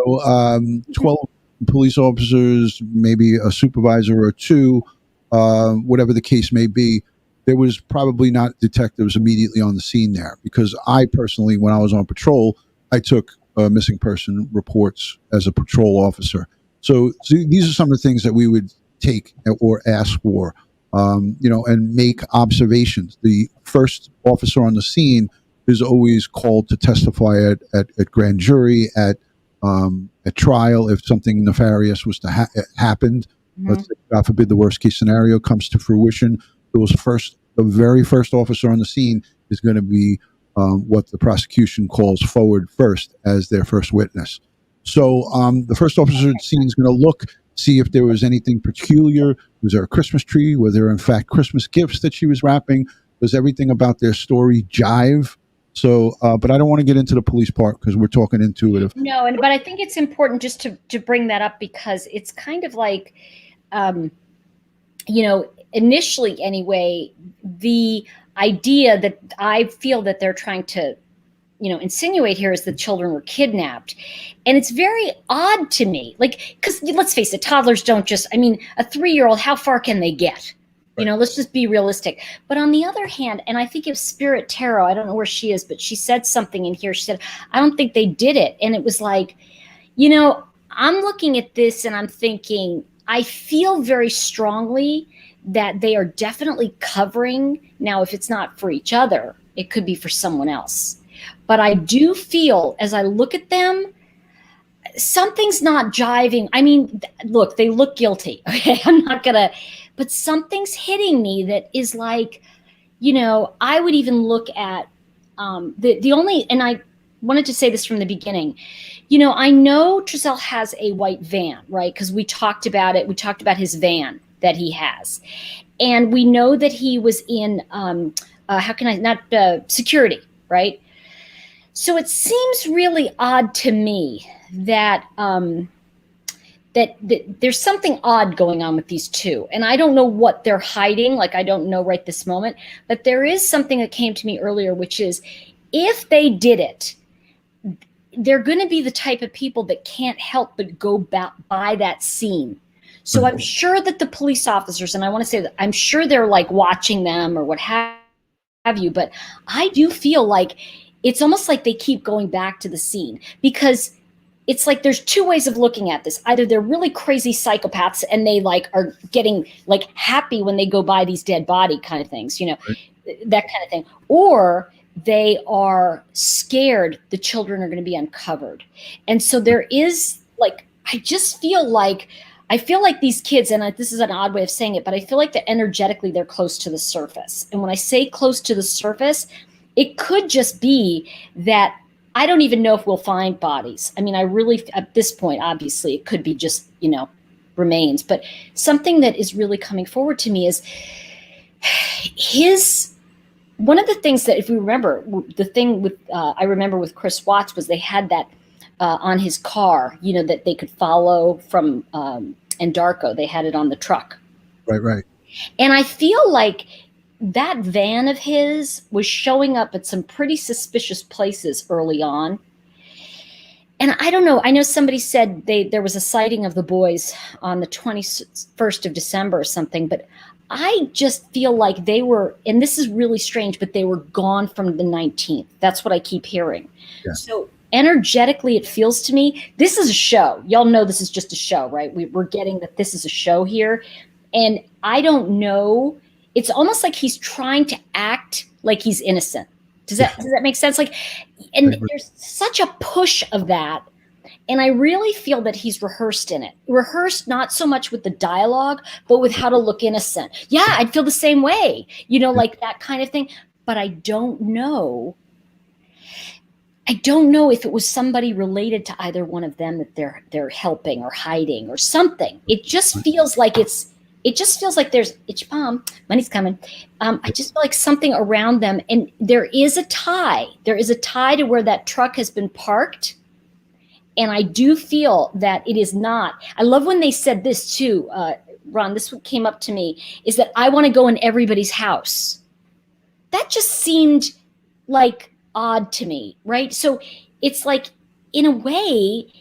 12 police officers, maybe a supervisor or two, whatever the case may be. There was probably not detectives immediately on the scene there because I personally, when I was on patrol, I took missing person reports as a patrol officer. So these are some of the things that we would take or ask for, you know, and make observations. The first officer on the scene is always called to testify at grand jury, at trial if something nefarious was to happen. Let's say, God forbid, the worst case scenario comes to fruition. The very first officer on the scene is going to be what the prosecution calls forward first as their first witness. So the first officer at the scene is going to look, see if there was anything peculiar. Was there a Christmas tree? Were there, in fact, Christmas gifts that she was wrapping? Does everything about their story jive? So, but I don't want to get into the police part because we're talking intuitive. No, but I think it's important just to bring that up because it's kind of like, you know, initially anyway, the idea that I feel that they're trying to, you know, insinuate here is that children were kidnapped. And it's very odd to me, like, because let's face it, toddlers don't just, I mean, a 3-year-old, how far can they get? You know, let's just be realistic. But on the other hand, and I think if Spirit Tarot, I don't know where she is, but she said something in here. She said, I don't think they did it. And it was like, you know, I'm looking at this and I'm thinking, I feel very strongly that they are definitely covering. Now, if it's not for each other, it could be for someone else. But I do feel as I look at them, something's not jiving. I mean, look, they look guilty. Okay, I'm not gonna, but something's hitting me that is like, you know, I would even look at the only, and I wanted to say this from the beginning. You know, I know Trezell has a white van, right? Because we talked about it. We talked about his van that he has, and we know that he was in how can I not security, right? So it seems really odd to me that that there's something odd going on with these two. And I don't know what they're hiding. Like, I don't know right this moment. But there is something that came to me earlier, which is if they did it, they're going to be the type of people that can't help but go by that scene. So I'm sure that the police officers, and I want to say that I'm sure they're like watching them or what have you, but I do feel like it's almost like they keep going back to the scene because it's like there's two ways of looking at this. Either they're really crazy psychopaths and they like are getting like happy when they go by these dead body kind of things, you know, that kind of thing. Or they are scared the children are going to be uncovered. And so there is like, I feel like these kids, and this is an odd way of saying it, but I feel like that energetically they're close to the surface. And when I say close to the surface, it could just be that I don't even know if we'll find bodies. I mean, I really, at this point, obviously, it could be just, you know, remains. But something that is really coming forward to me is one of the things that, if we remember, the thing with I remember with Chris Watts was they had that on his car, you know, that they could follow from Andarko. They had it on the truck. Right. And I feel like that van of his was showing up at some pretty suspicious places early on. And I don't know. I know somebody said there was a sighting of the boys on the 21st of December or something, but I just feel like they were, and this is really strange, but they were gone from the 19th. That's what I keep hearing. Yeah. So energetically, it feels to me, this is a show. Y'all know this is just a show, right? We're getting that this is a show here. And I don't know. It's almost like he's trying to act like he's innocent. Does that make sense? Like, and there's such a push of that. And I really feel that he's rehearsed in it. Rehearsed not so much with the dialogue, but with how to look innocent. Yeah, I'd feel the same way, you know, like that kind of thing. But I don't know. I don't know if it was somebody related to either one of them that they're helping or hiding or something. It just feels like there's itch bomb, money's coming. I just feel like something around them, and there is a tie. There is a tie to where that truck has been parked. And I do feel that it is not. I love when they said this too, Ron, this came up to me, is that I want to go in everybody's house. That just seemed like odd to me, right? So it's like, in a way,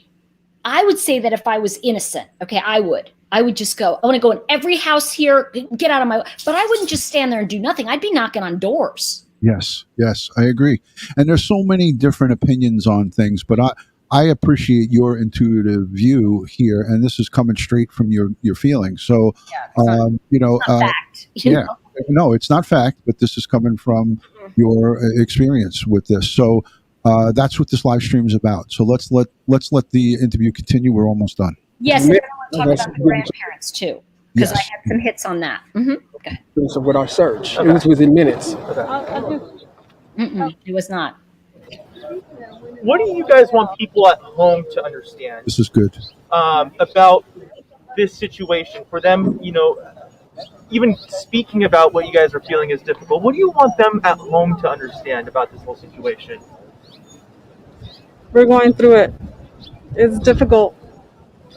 I would say that if I was innocent, okay, I would just go, I want to go in every house here, get out of my way. But I wouldn't just stand there and do nothing. I'd be knocking on doors. Yes, I agree. And there's so many different opinions on things, but I appreciate your intuitive view here, and this is coming straight from your feelings. So, you know, fact, know? No, it's not fact, but this is coming from your experience with this. So that's what this live stream is about. So let's let the interview continue. We're almost done. Yes, and I want to talk about the grandparents too, because I had some hits on that. Okay. So with our search, it was within minutes. It was not. What do you guys want people at home to understand? This is good. About this situation for them, you know, even speaking about what you guys are feeling is difficult. What do you want them at home to understand about this whole situation? We're going through it. It's difficult.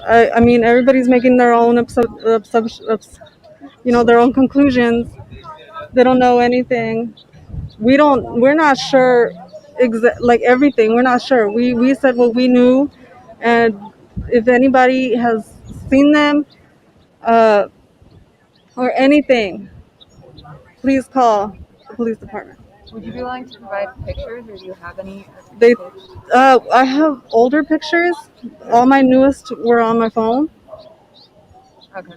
I mean, everybody's making their own their own conclusions. They don't know anything. We're not sure like everything. We're not sure. We said what we knew, and if anybody has seen them or anything, please call the police department. Would you be willing to provide pictures, or do you have any? I have older pictures. All my newest were on my phone. Okay.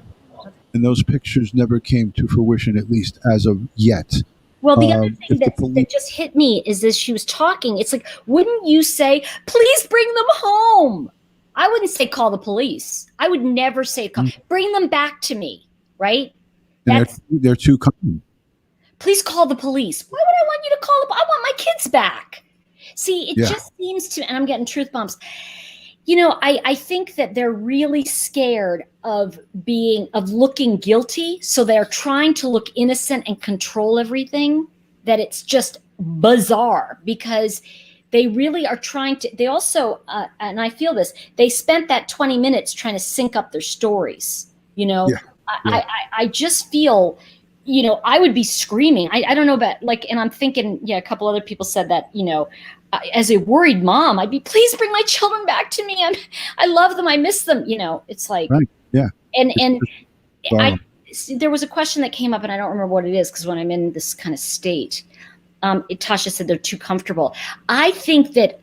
And those pictures never came to fruition, at least as of yet. Well, the other thing that just hit me is as she was talking, it's like, wouldn't you say, please bring them home? I wouldn't say call the police. I would never say bring them back to me, right? And they're too common. Please call the police. Why would I want you to call I want my kids back. See, it just seems to, and I'm getting truth bombs. You know, I think that they're really scared of looking guilty. So they're trying to look innocent and control everything, that it's just bizarre because they really are trying to, they also, and I feel this, they spent that 20 minutes trying to sync up their stories. You know, I just feel, you know, I would be screaming. I don't know about and I'm thinking, a couple other people said that, you know, as a worried mom, I'd be, please bring my children back to me. I love them. I miss them. You know, it's like, right. Yeah. And there was a question that came up, and I don't remember what it is, because when I'm in this kind of state, Tasha said they're too comfortable. I think that,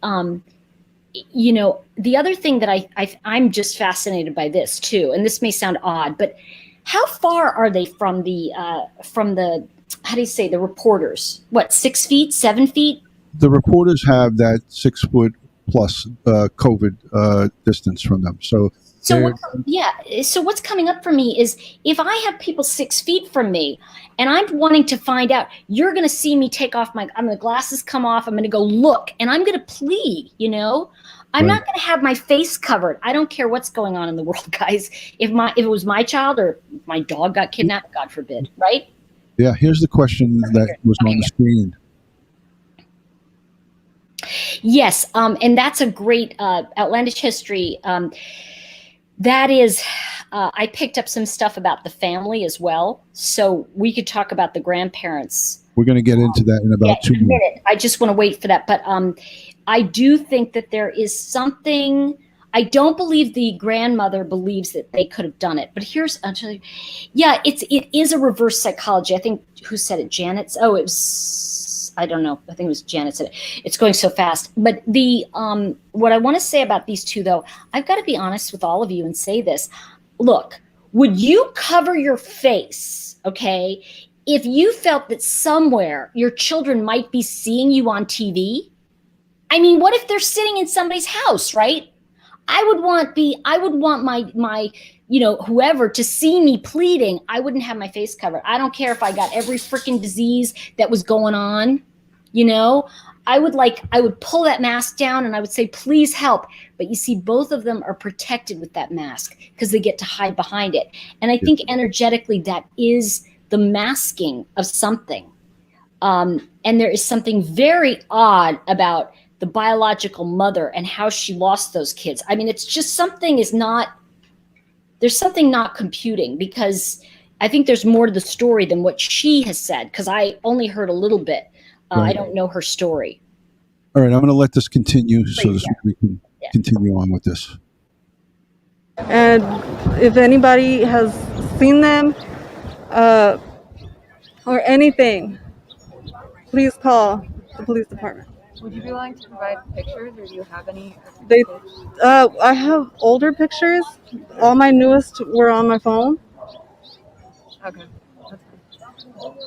you know, the other thing that I'm just fascinated by this too, and this may sound odd, but how far are they from the how do you say, the reporters? What, 6 feet, 7 feet? The reporters have that 6 foot plus COVID distance from them. So what's coming up for me is, if I have people 6 feet from me and I'm wanting to find out, you're going to see me take off the glasses come off. I'm going to go look, and I'm going to plead, you know, I'm not going to have my face covered. I don't care what's going on in the world, guys. If it was my child, or if my dog got kidnapped, God forbid, right? Yeah, here's the question that was on the screen. Yes, and that's a great outlandish history. That is, I picked up some stuff about the family as well, so we could talk about the grandparents. We're going to get into that in about 2 minutes. I just want to wait for that, but I do think that there is something. I don't believe the grandmother believes that they could have done it, but here's actually, yeah, it is a reverse psychology. I think who said it? Janet's. Oh, it was. I don't know. I think it was Janet said it. It's going so fast. But the what I want to say about these two, though, I've got to be honest with all of you and say this. Look, would you cover your face, okay, if you felt that somewhere your children might be seeing you on TV? I mean, what if they're sitting in somebody's house, right? I would want my whoever to see me pleading. I wouldn't have my face covered. I don't care if I got every freaking disease that was going on, I would pull that mask down and I would say, please help. But you see, both of them are protected with that mask because they get to hide behind it. And I think energetically that is the masking of something. And there is something very odd about the biological mother and how she lost those kids. I mean, it's just there's something not computing, because I think there's more to the story than what she has said, because I only heard a little bit. Right. I don't know her story. All right, I'm going to let this continue so we can continue on with this. And if anybody has seen them or anything, please call the police department. Would you be willing to provide pictures, or do you have any? I have older pictures. All my newest were on my phone. Okay.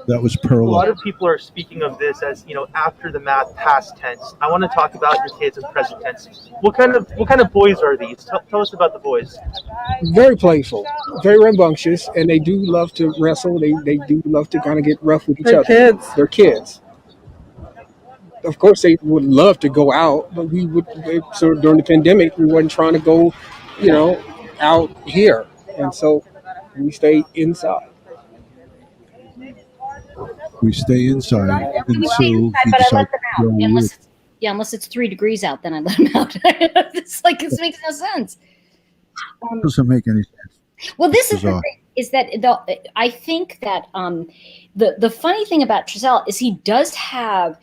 That was A Perla. lot of people are speaking of this as, after the math, past tense. I want to talk about your kids in present tense. What kind of boys are these? Tell us about the boys. Very playful, very rambunctious, and they do love to wrestle. They do love to kind of get rough with each other. Kids. They're kids. Of course, they would love to go out, but so during the pandemic, we weren't trying to go, out here. And so we stay inside. We stay inside until we but I decide let them to out. go Unless it's 3 degrees out, then I let them out. It's like, this makes no sense. Doesn't make any sense. Well, this is the thing, is that I think that the funny thing about Trezell is he does have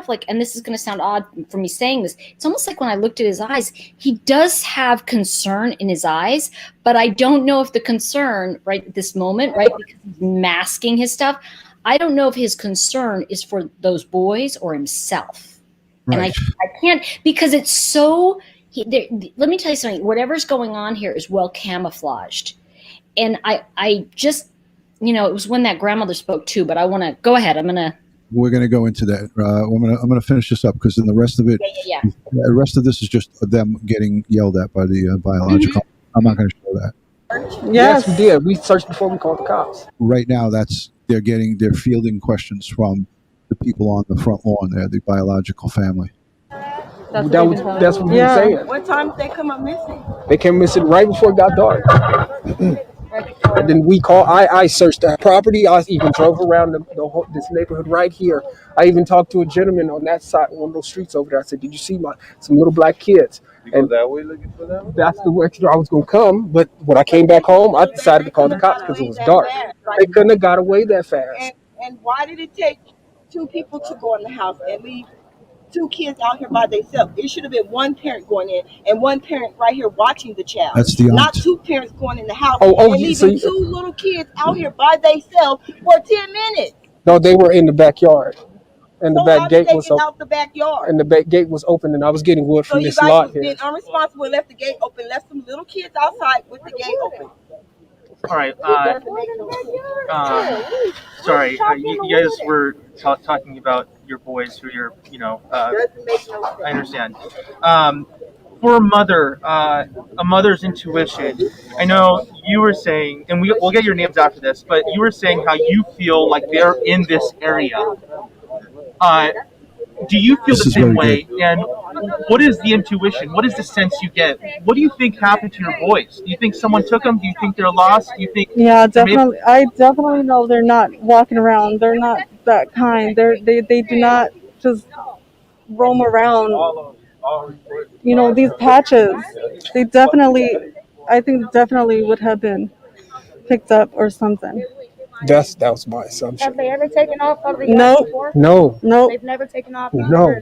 like, and this is going to sound odd for me saying this, it's almost like when I looked at his eyes, he does have concern in his eyes, but I don't know if the concern right at this moment, right, because he's masking his stuff, I don't know if his concern is for those boys or himself. Right. And I can't, because it's so... let me tell you something. Whatever's going on here is well camouflaged, and I just, it was when that grandmother spoke too. But I want to go ahead. We're gonna go into that. I'm gonna finish this up, because then the rest of it, the rest of this is just them getting yelled at by the biological. I'm not gonna show that. Yes, we did. We searched before we called the cops. Right now, they're fielding questions from the people on the front lawn there, the biological family. That's what we were saying. What time did they come up missing? They came missing right before it got dark. And then we called. I searched that property. I even drove around this neighborhood right here. I even talked to a gentleman on that side, one of those streets over there. I said, "Did you see some little black kids?" You go that way looking for them? That's the way I was gonna come. But when I came back home, I decided to call the cops because it was dark. They couldn't have got away that fast. And why did it take 2 people to go in the house and leave 2 kids out here by themselves? It should have been 1 parent going in and 1 parent right here watching the child. That's the not 2 parents going in the house and leaving 2 little kids out here by themselves for 10 minutes. No, they were in the backyard, and the back gate was open. Out the backyard. And the back gate was open, and I was getting wood from this lot here. So you guys been unresponsible and left the gate open, left some little kids outside with the gate open. All right. Sorry, you guys were talking about your boys who you're, I understand. For a mother's intuition, I know you were saying, and we'll get your names after this, but you were saying how you feel like they're in this area. Do you feel This the is same very way? And what is the intuition? What is the sense you get? What do you think happened to your boys? Do you think someone took them? Do you think they're lost? Do you think Yeah, they may have- definitely. I definitely know they're not walking around. They're not that kind. They do not just roam around. You know, these patches. They definitely, I think, definitely would have been picked up or something. That was my assumption. Have they ever taken off out of the yard Nope. before? No, Nope. They've never taken off. no.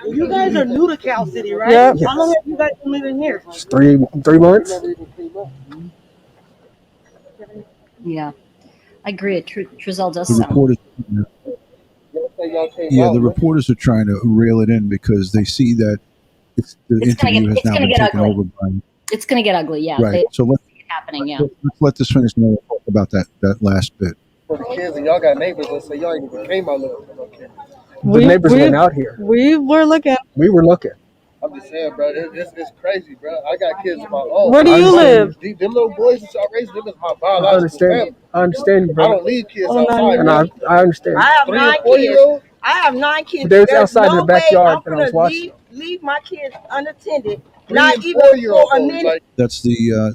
You guys are new to Cal City, right? Yep. How long have you guys been living here? It's 3 months. Yeah, I agree. Trezell does The sound. reporters, the reporters are trying to reel it in because they see that the It's gonna interview get- has it's now gonna been get taken ugly. over by. It's going to get ugly. Yeah, Right. So let's happening. Yeah. let's let this finish and then we'll talk about that last bit. For the kids, and y'all got neighbors that say y'all ain't even came out looking for no kids. The neighbors went out here. We were looking. We were looking. I'm just saying, bro, it's crazy, bro. I got kids of my own. Where do you live? Them little boys that y'all raising, them is my I biological understand. family. I understand you, I brother. don't leave kids Oh, no, outside. And bro. I understand. I have 3 9 and 4 year kids. olds. I have 9 kids. There's There's outside in no the backyard way that I was I'm watching. gonna leave my kids unattended, 3 not and even 4 year for a olds. minute. Like, That's the aunt.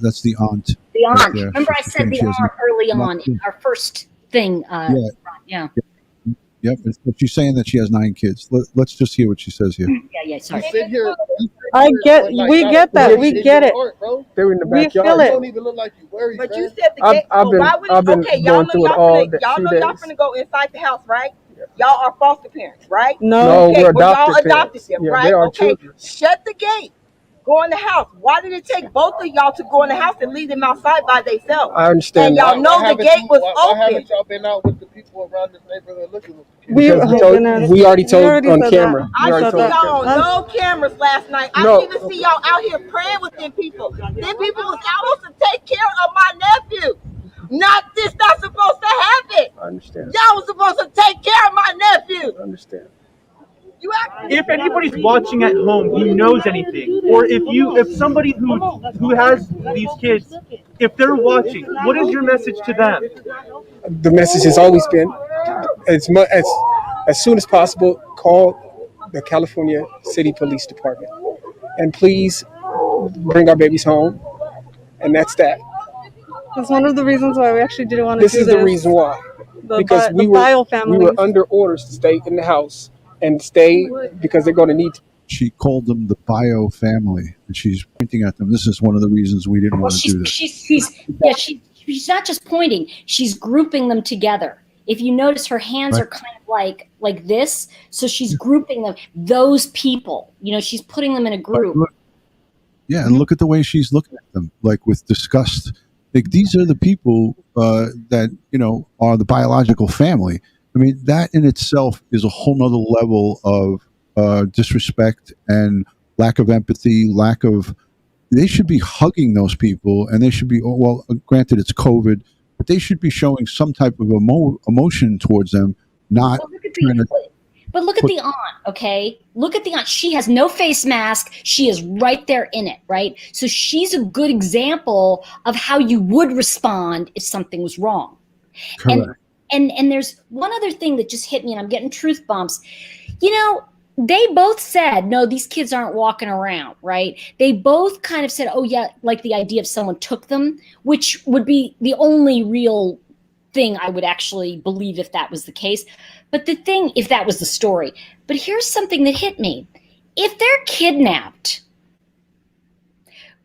The Right aunt. there. Remember, I She's said saying the she has aunt early not- on in our first thing. Yeah. Yep. But she's saying that she has 9 kids. Let's just hear what she says here. Yeah. Sorry. you sit here. I get. but, like, We not get a that. person We in get your it. heart, bro. They were in the We backyard. feel You it. don't even look like you worried, But man. you said the I've- gate. I've So been- why would I've been okay, going y'all know through it y'all all finna, the y'all few know y'all days. finna go inside the house, right? Y'all are foster parents, right? No. No, we're well, y'all adopted adopted parents. them, Yeah, right? they are Okay, children. shut the gate. Go in the house. Why did it take both of y'all to go in the house and leave them outside by themselves? I understand And that. y'all know the haven't gate was why open. haven't y'all been out with the people around this neighborhood looking with the kids? We, Because we already told already on said camera. that. We I already didn't told see y'all on camera. no cameras last night. I No. didn't even see y'all out here praying with them people. Them people was out to take care of my nephew. Not this, not supposed to happen. I understand. Y'all was supposed to take care of my nephew. I understand. You act- if anybody's watching at home who knows anything, or if somebody who has these kids, if they're watching, what is your message to them? The message has always been as soon as possible, call the California City Police Department and please bring our babies home. And that's that. That's one of the reasons why we actually didn't want to This do is this. the reason why. Because the we bio were families. under orders to stay in the house and stay because they're going to need to. She called them the bio family, and she's pointing at them. This is one of the reasons we didn't Well, want to do this. she's not just pointing; she's grouping them together. If you notice, her hands Right. are kind of like this, so she's grouping them. Those people, she's putting them in a group. Yeah, and look at the way she's looking at them, like with disgust. Like these are the people that are the biological family. I mean, that in itself is a whole nother level of disrespect and lack of empathy, they should be hugging those people, and they should be, well, granted it's COVID, but they should be showing some type of emotion towards them, not But look at trying to the aunt, okay? Look at the aunt. She has no face mask. She is right there in it, right? So she's a good example of how you would respond if something was wrong. correct. And there's one other thing that just hit me, and I'm getting truth bumps. They both said, no, these kids aren't walking around, right? They both kind of said, oh, yeah, like the idea of someone took them, which would be the only real thing I would actually believe if that was the case. But if that was the story. But here's something that hit me. If they're kidnapped,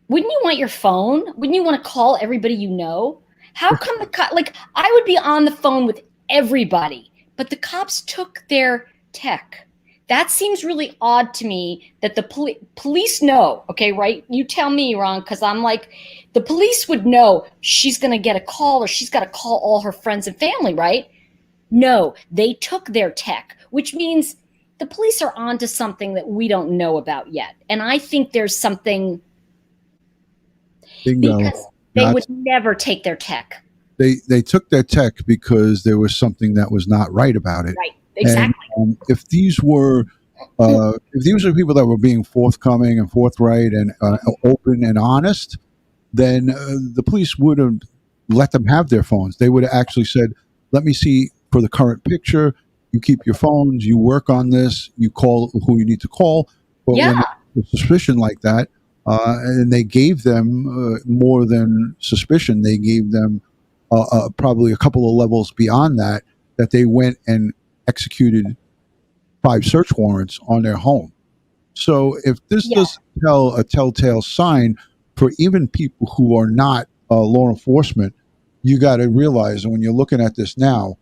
wouldn't you want your phone? Wouldn't you want to call everybody you know? How come I would be on the phone with everybody, but the cops took their tech. That seems really odd to me that the police know, okay, right? You tell me, Ron, because I'm like, the police would know she's going to get a call or she's got to call all her friends and family, right? No, they took their tech, which means the police are onto something that we don't know about yet. And I think there's something Bingo. because they would never take their tech. They took their tech because there was something that was not right about it. Right, exactly. And if these were people that were being forthcoming and forthright and open and honest, then the police would have let them have their phones. They would have actually said, "Let me see for the current picture. you keep your phones, you work on this, you call who you need to call. But when there's suspicion like that, and they gave them more than suspicion, they gave them probably a couple of levels beyond that, that they went and executed 5 search warrants on their home. So if this doesn't tell a telltale sign for even people who are not law enforcement, you got to realize when you're looking at this now,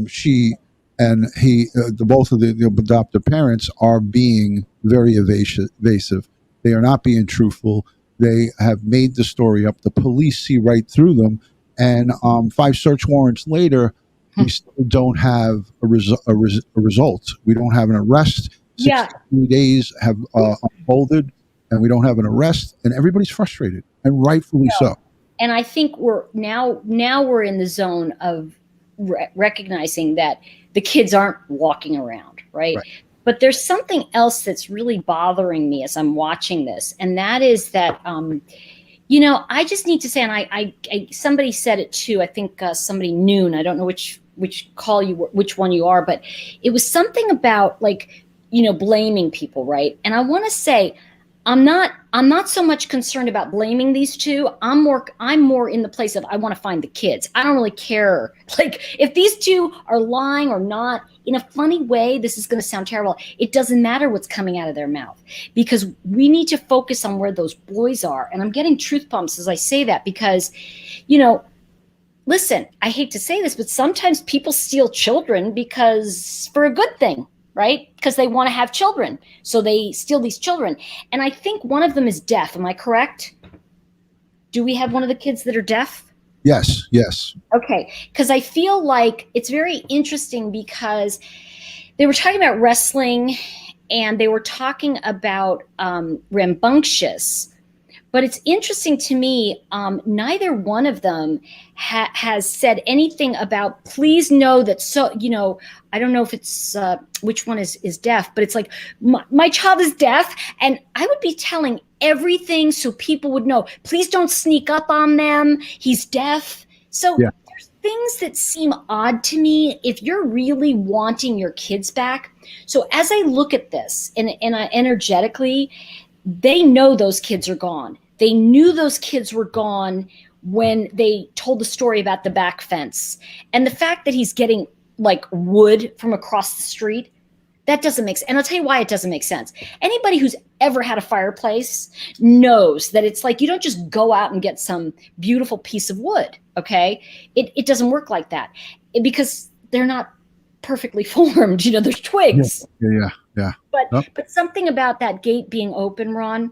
she and he, both of the adoptive parents are being very evasive. They are not being truthful. They have made the story up. The police see right through them. And 5 search warrants later, we still don't have a result. We don't have an arrest. 63 days have unfolded, and we don't have an arrest. And everybody's frustrated, and rightfully so. And I think we're now we're in the zone of recognizing that the kids aren't walking around, right? But there's something else that's really bothering me as I'm watching this, and that is that I just need to say, and I somebody said it too. I think somebody Noon. I don't know which one you are, but it was something about blaming people, right? And I want to say, I'm not so much concerned about blaming these two. I'm more in the place of I want to find the kids. I don't really care. If these two are lying or not, in a funny way, this is going to sound terrible. It doesn't matter what's coming out of their mouth, because we need to focus on where those boys are. And I'm getting truth bumps as I say that, because, listen, I hate to say this, but sometimes people steal children for a good thing. Right? Because they want to have children. So they steal these children. And I think one of them is deaf. Am I correct? Do we have one of the kids that are deaf? Yes. Okay. Because I feel like it's very interesting, because they were talking about wrestling and they were talking about rambunctious. But it's interesting to me, neither one of them has said anything about, please know that, I don't know if it's, which one is deaf, but it's like, my child is deaf, and I would be telling everything so people would know, please don't sneak up on them, he's deaf. So there's things that seem odd to me if you're really wanting your kids back. So as I look at this, and energetically, they know those kids are gone. They knew those kids were gone when they told the story about the back fence. And the fact that he's getting wood from across the street, that doesn't make sense. And I'll tell you why it doesn't make sense. Anybody who's ever had a fireplace knows that it's you don't just go out and get some beautiful piece of wood, okay? It doesn't work like that, because they're not perfectly formed. There's twigs. Yeah. But something about that gate being open, Ron,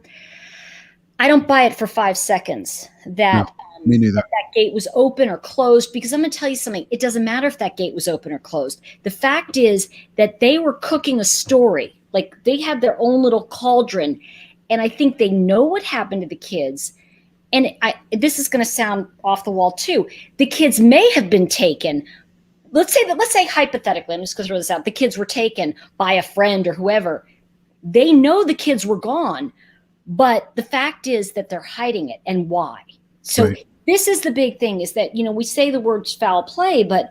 I don't buy it for 5 seconds that me neither. that gate was open or closed, because I'm going to tell you something. It doesn't matter if that gate was open or closed. The fact is that they were cooking a story. They had their own little cauldron, and I think they know what happened to the kids. And this is going to sound off the wall too. The kids may have been taken. Let's say hypothetically, I'm just going to throw this out. The kids were taken by a friend or whoever. They know the kids were gone, but the fact is that they're hiding it, and why? So this is the big thing, is that, we say the words foul play, but,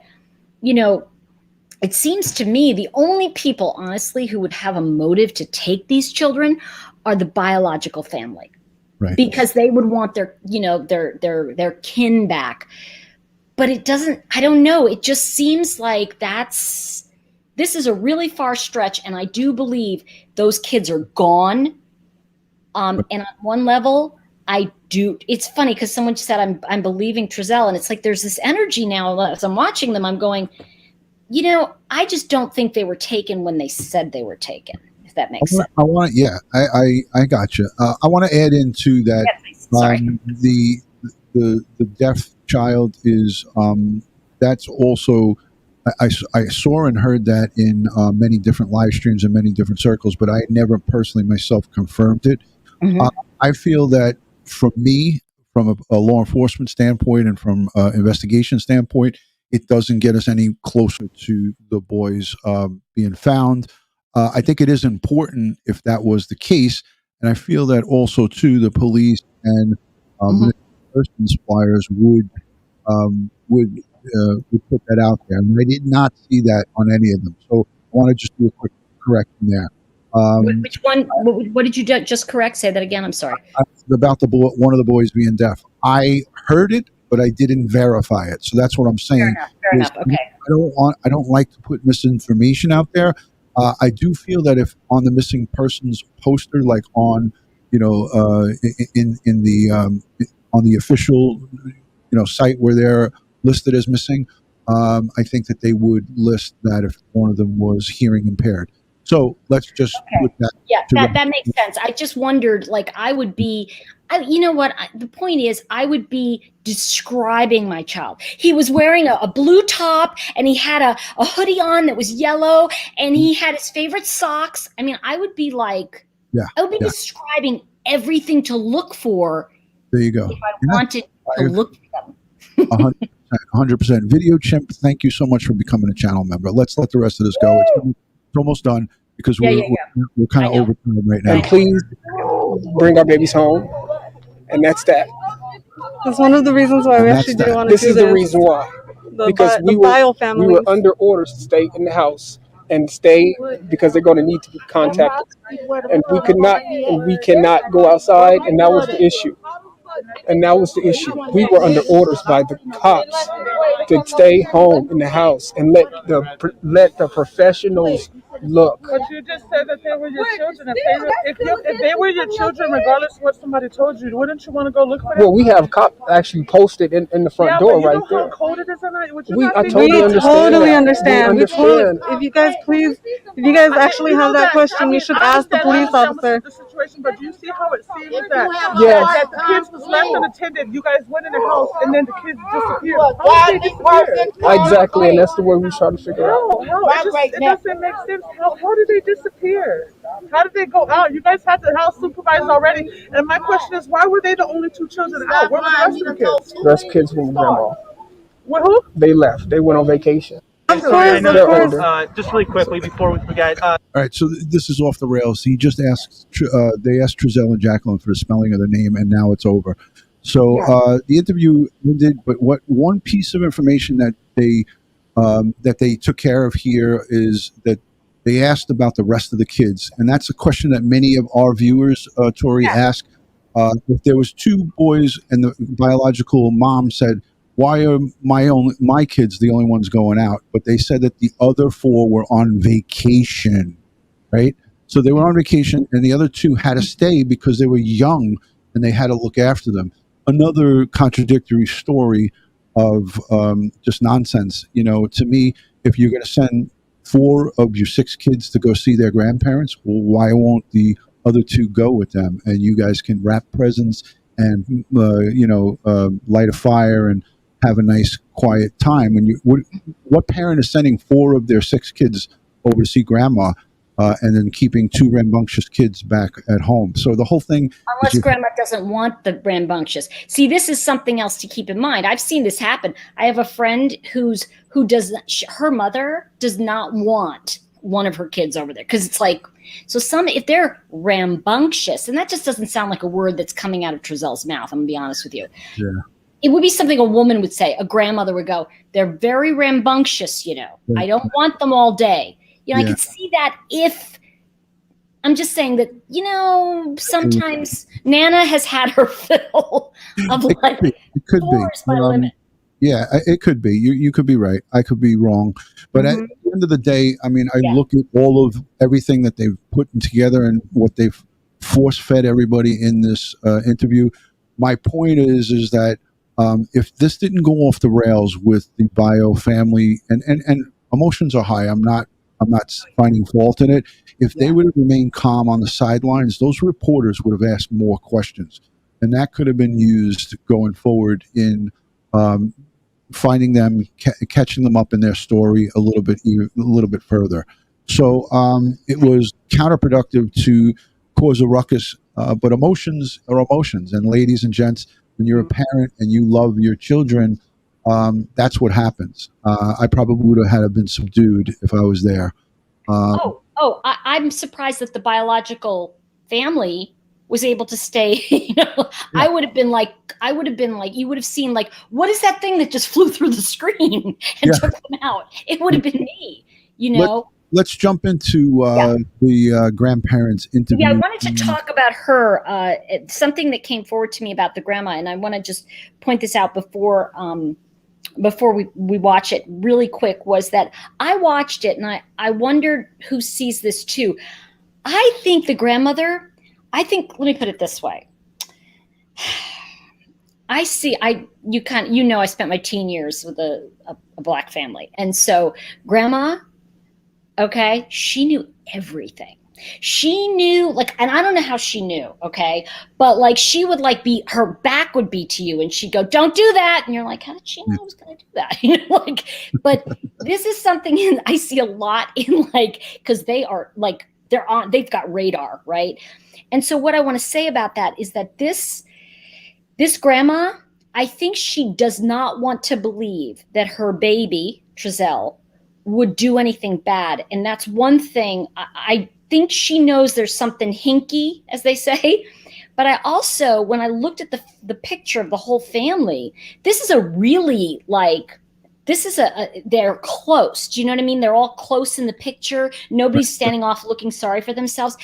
it seems to me the only people, honestly, who would have a motive to take these children are the biological family, because they would want their kin back. But it doesn't, I don't know. It just seems like this is a really far stretch. And I do believe those kids are gone. And on one level, it's funny, because someone said, I'm believing Trezell. And it's there's this energy now as I'm watching them. I'm going, I just don't think they were taken when they said they were taken, if that makes sense. I got you. I want to add into that. Sorry. The deaf child is that's also, I saw and heard that in many different live streams and many different circles, but I never personally myself confirmed it. I feel that for me, from a law enforcement standpoint and from investigation standpoint, it doesn't get us any closer to the boys being found. I think it is important if that was the case, and I feel that also too the police and person suppliers would we put that out there, and I did not see that on any of them. So I want to just do a quick correction there. Which one? What did you just correct? Say that again. I'm sorry. About the boy, one of the boys being deaf. I heard it, but I didn't verify it. So that's what I'm saying. Fair enough. Okay. I don't like to put misinformation out there. I do feel that if on the missing persons poster, like on, in the on the official, site where they're listed as missing, I think that they would list that if one of them was hearing impaired. So let's just put that. Yeah, that makes sense. I just wondered, like, I would be, you know what? The point is, I would be describing my child. He was wearing a blue top, and he had a hoodie on that was yellow, and he had his favorite socks. I mean, I would be like, I would be describing everything to look for. There you go. If I wanted to look for them. 100%. Video Chimp, thank you so much for becoming a channel member. Let's let the rest of this go. It's almost done because we're kind of over time right now. And please bring our babies home. And that's that. That's one of the reasons why we actually do want to do this. This is the reason why. Because we were under orders to stay in the house and stay because they're going to need to be contacted. And we cannot go outside, and that was the issue. We were under orders by the cops to stay home in the house and let the professionals look. But you just said that they were your children. If they were your children, regardless of what somebody told you, wouldn't you want to go look for them? Well, we have cops actually posted in the front door right there. How cold it is at night? We totally understand. If you guys actually have that question, you should ask the police officer. The situation, but do you see how it seems that the kids was left unattended? You guys went in the house and then the kids disappeared. How did they disappear? Exactly, and that's the way we try to figure out. It doesn't make sense. How did they disappear? How did they go out? You guys had the house supervised already. And my question is, why were they the only two children out? Where were the rest of the kids? The rest of the kids went with grandma. Who? They left. They went on vacation. Of course. Just really quickly before we forget. All right, so this is off the rails. He just asked, they asked Trezell and Jacqueline for the spelling of their name, and now it's over. So the interview ended, but one piece of information that they took care of here is that they asked about the rest of the kids, and that's a question that many of our viewers, Tori, ask. If there was two boys and the biological mom said, "Why are my kids the only ones going out?" But they said that the other four were on vacation, right? So they were on vacation, and the other two had to stay because they were young and they had to look after them. Another contradictory story of just nonsense. To me, if you're going to send 4 of your 6 kids to go see their grandparents, well, why won't the other 2 go with them? And you guys can wrap presents and light a fire and have a nice quiet time. What parent is sending 4 of their 6 kids over to see grandma and then keeping 2 rambunctious kids back at home? So the whole thing, unless grandma doesn't want the rambunctious. See, this is something else to keep in mind. I've seen this happen. I have a friend her mother does not want one of her kids over there because it's like, so if they're rambunctious, and that just doesn't sound like a word that's coming out of Trezell's mouth, I'm gonna be honest with you. Yeah. It would be something a woman would say. A grandmother would go, "They're very rambunctious, I don't want them all day." I could see that if, I'm just saying that, sometimes Nana has had her fill of like, it could be. By limit. Yeah, it could be. You could be right. I could be wrong. But at the end of the day, I mean, I look at all of everything that they've put together and what they've force-fed everybody in this interview. My point is that if this didn't go off the rails with the bio family, and emotions are high, I'm not finding fault in it. If they would have remained calm on the sidelines, those reporters would have asked more questions, and that could have been used going forward in finding them, catching them up in their story a little bit further. So it was counterproductive to cause a ruckus, but emotions are emotions. And ladies and gents, when you're a parent and you love your children, that's what happens. I probably would have had to been subdued if I was there. I'm surprised that the biological family was able to stay, I would have been like, you would have seen like, what is that thing that just flew through the screen and took them out? It would have been me, Let's jump into the grandparents interview. Yeah, I wanted to talk about her. Something that came forward to me about the grandma, and I want to just point this out before we watch it really quick, was that I watched it and I wondered who sees this too. I think the grandmother, let me put it this way. I spent my teen years with a Black family. And so grandma, okay, she knew everything. She knew, and I don't know how she knew, okay, but she would her back would be to you and she'd go, don't do that. And you're like, how did she know I was going to do that? But this is something I see a lot in because they are they've got radar, right? And so what I want to say about that is that this grandma, I think she does not want to believe that her baby, Trezell, would do anything bad. And that's one thing. I think she knows there's something hinky, as they say. But I also, when I looked at the picture of the whole family, this is a really they're close. Do you know what I mean? They're all close in the picture. Nobody's standing off looking sorry for themselves.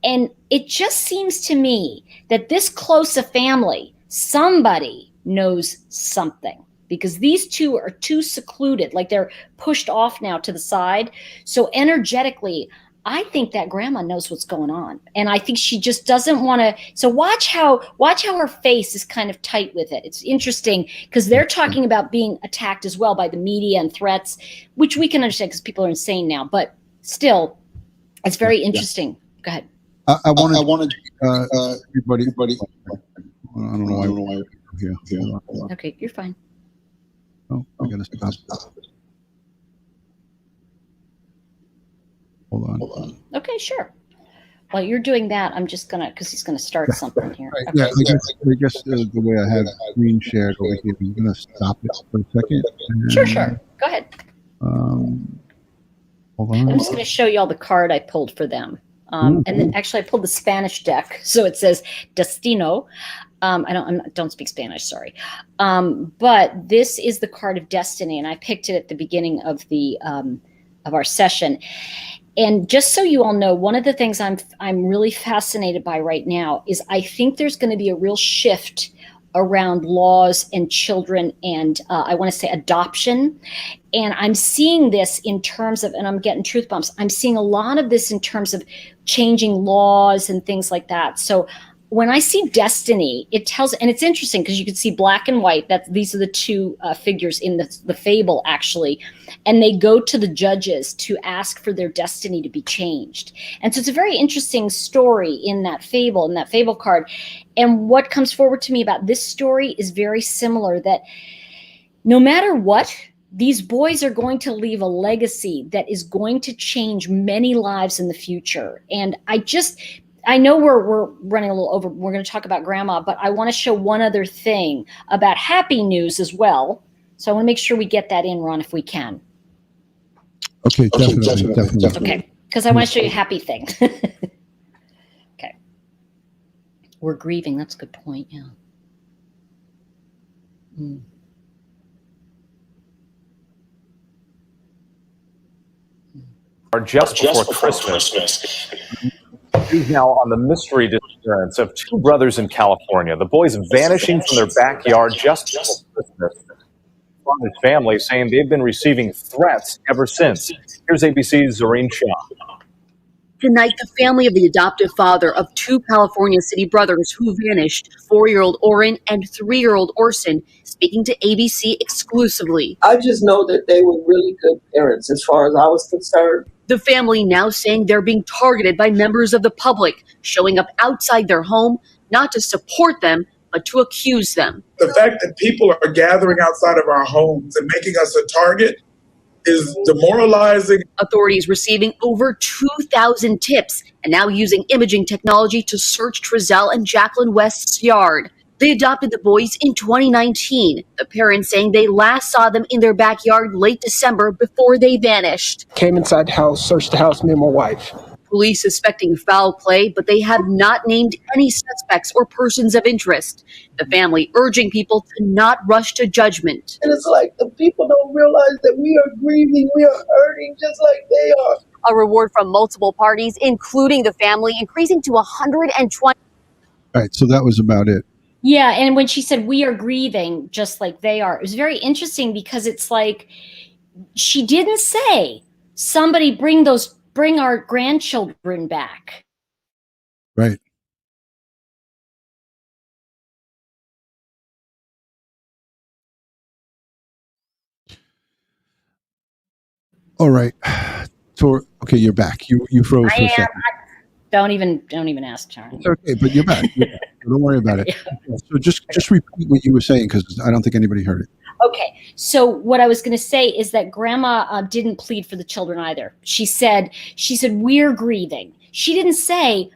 And it just seems to me that this close a family, somebody knows something, because these two are too secluded. They're pushed off now to the side. So energetically, I think that grandma knows what's going on. And I think she just doesn't want to. So watch how her face is kind of tight with it. It's interesting because they're talking about being attacked as well by the media and threats, which we can understand because people are insane now. But still, it's very interesting. Go ahead. I wanted everybody. I don't know why. Yeah. Okay, you're fine. Oh, I gotta stop. Hold on. Okay, sure. While you're doing that, I'm just because he's gonna start something here. Right, yeah, I guess the way I have screen shared over here, I'm gonna stop it for a second. Sure. Go ahead. Hold on. I'm just gonna show you all the card I pulled for them. And then actually I pulled the Spanish deck. So it says Destino. I don't speak Spanish, sorry. But this is the card of destiny, and I picked it at the beginning of of our session. And just so you all know, one of the things I'm really fascinated by right now is I think there's going to be a real shift around laws and children and I want to say adoption. And I'm seeing this in terms of, and I'm getting truth bumps, I'm seeing a lot of this in terms of changing laws and things like that. So when I see destiny, it tells, and it's interesting because you can see black and white, these are the two figures in the fable actually, and they go to the judges to ask for their destiny to be changed. And so it's a very interesting story in that fable card. And what comes forward to me about this story is very similar, that no matter what, these boys are going to leave a legacy that is going to change many lives in the future. And I know we're running a little over. We're going to talk about grandma, but I want to show one other thing about happy news as well. So I want to make sure we get that in, Ron, if we can. Okay, definitely. Okay, because I want to show you happy things. Okay. We're grieving. That's a good point, yeah. Are just before Christmas. News now on the mystery disappearance of two brothers in California. The boys vanishing from their backyard just before Christmas. Father's family saying they've been receiving threats ever since. Here's ABC's Zareen Shah. Tonight, the family of the adoptive father of two California city brothers who vanished, 4-year-old Oren and 3-year-old Orson, speaking to ABC exclusively. I just know that they were really good parents as far as I was concerned. The family now saying they're being targeted by members of the public, showing up outside their home, not to support them, but to accuse them. The fact that people are gathering outside of our homes and making us a target is demoralizing. Authorities receiving over 2,000 tips and now using imaging technology to search Trezell and Jacqueline West's yard. They adopted the boys in 2019, the parents saying they last saw them in their backyard late December before they vanished. Came inside the house, searched the house, me and my wife. Police suspecting foul play, but they have not named any suspects or persons of interest. The family urging people to not rush to judgment. And it's like the people don't realize that we are grieving, we are hurting just like they are. A reward from multiple parties, including the family, increasing to $120. All right, so that was about it. Yeah, and when she said we are grieving just like they are, it was very interesting because it's like she didn't say somebody bring our grandchildren back. Right. All right. Okay, you're back. You froze for a second. Don't even ask, Sharon. It's okay, but you're back. Don't worry about it. Yeah. So just repeat what you were saying because I don't think anybody heard it. Okay, so what I was going to say is that Grandma didn't plead for the children either. She said we're grieving. She didn't say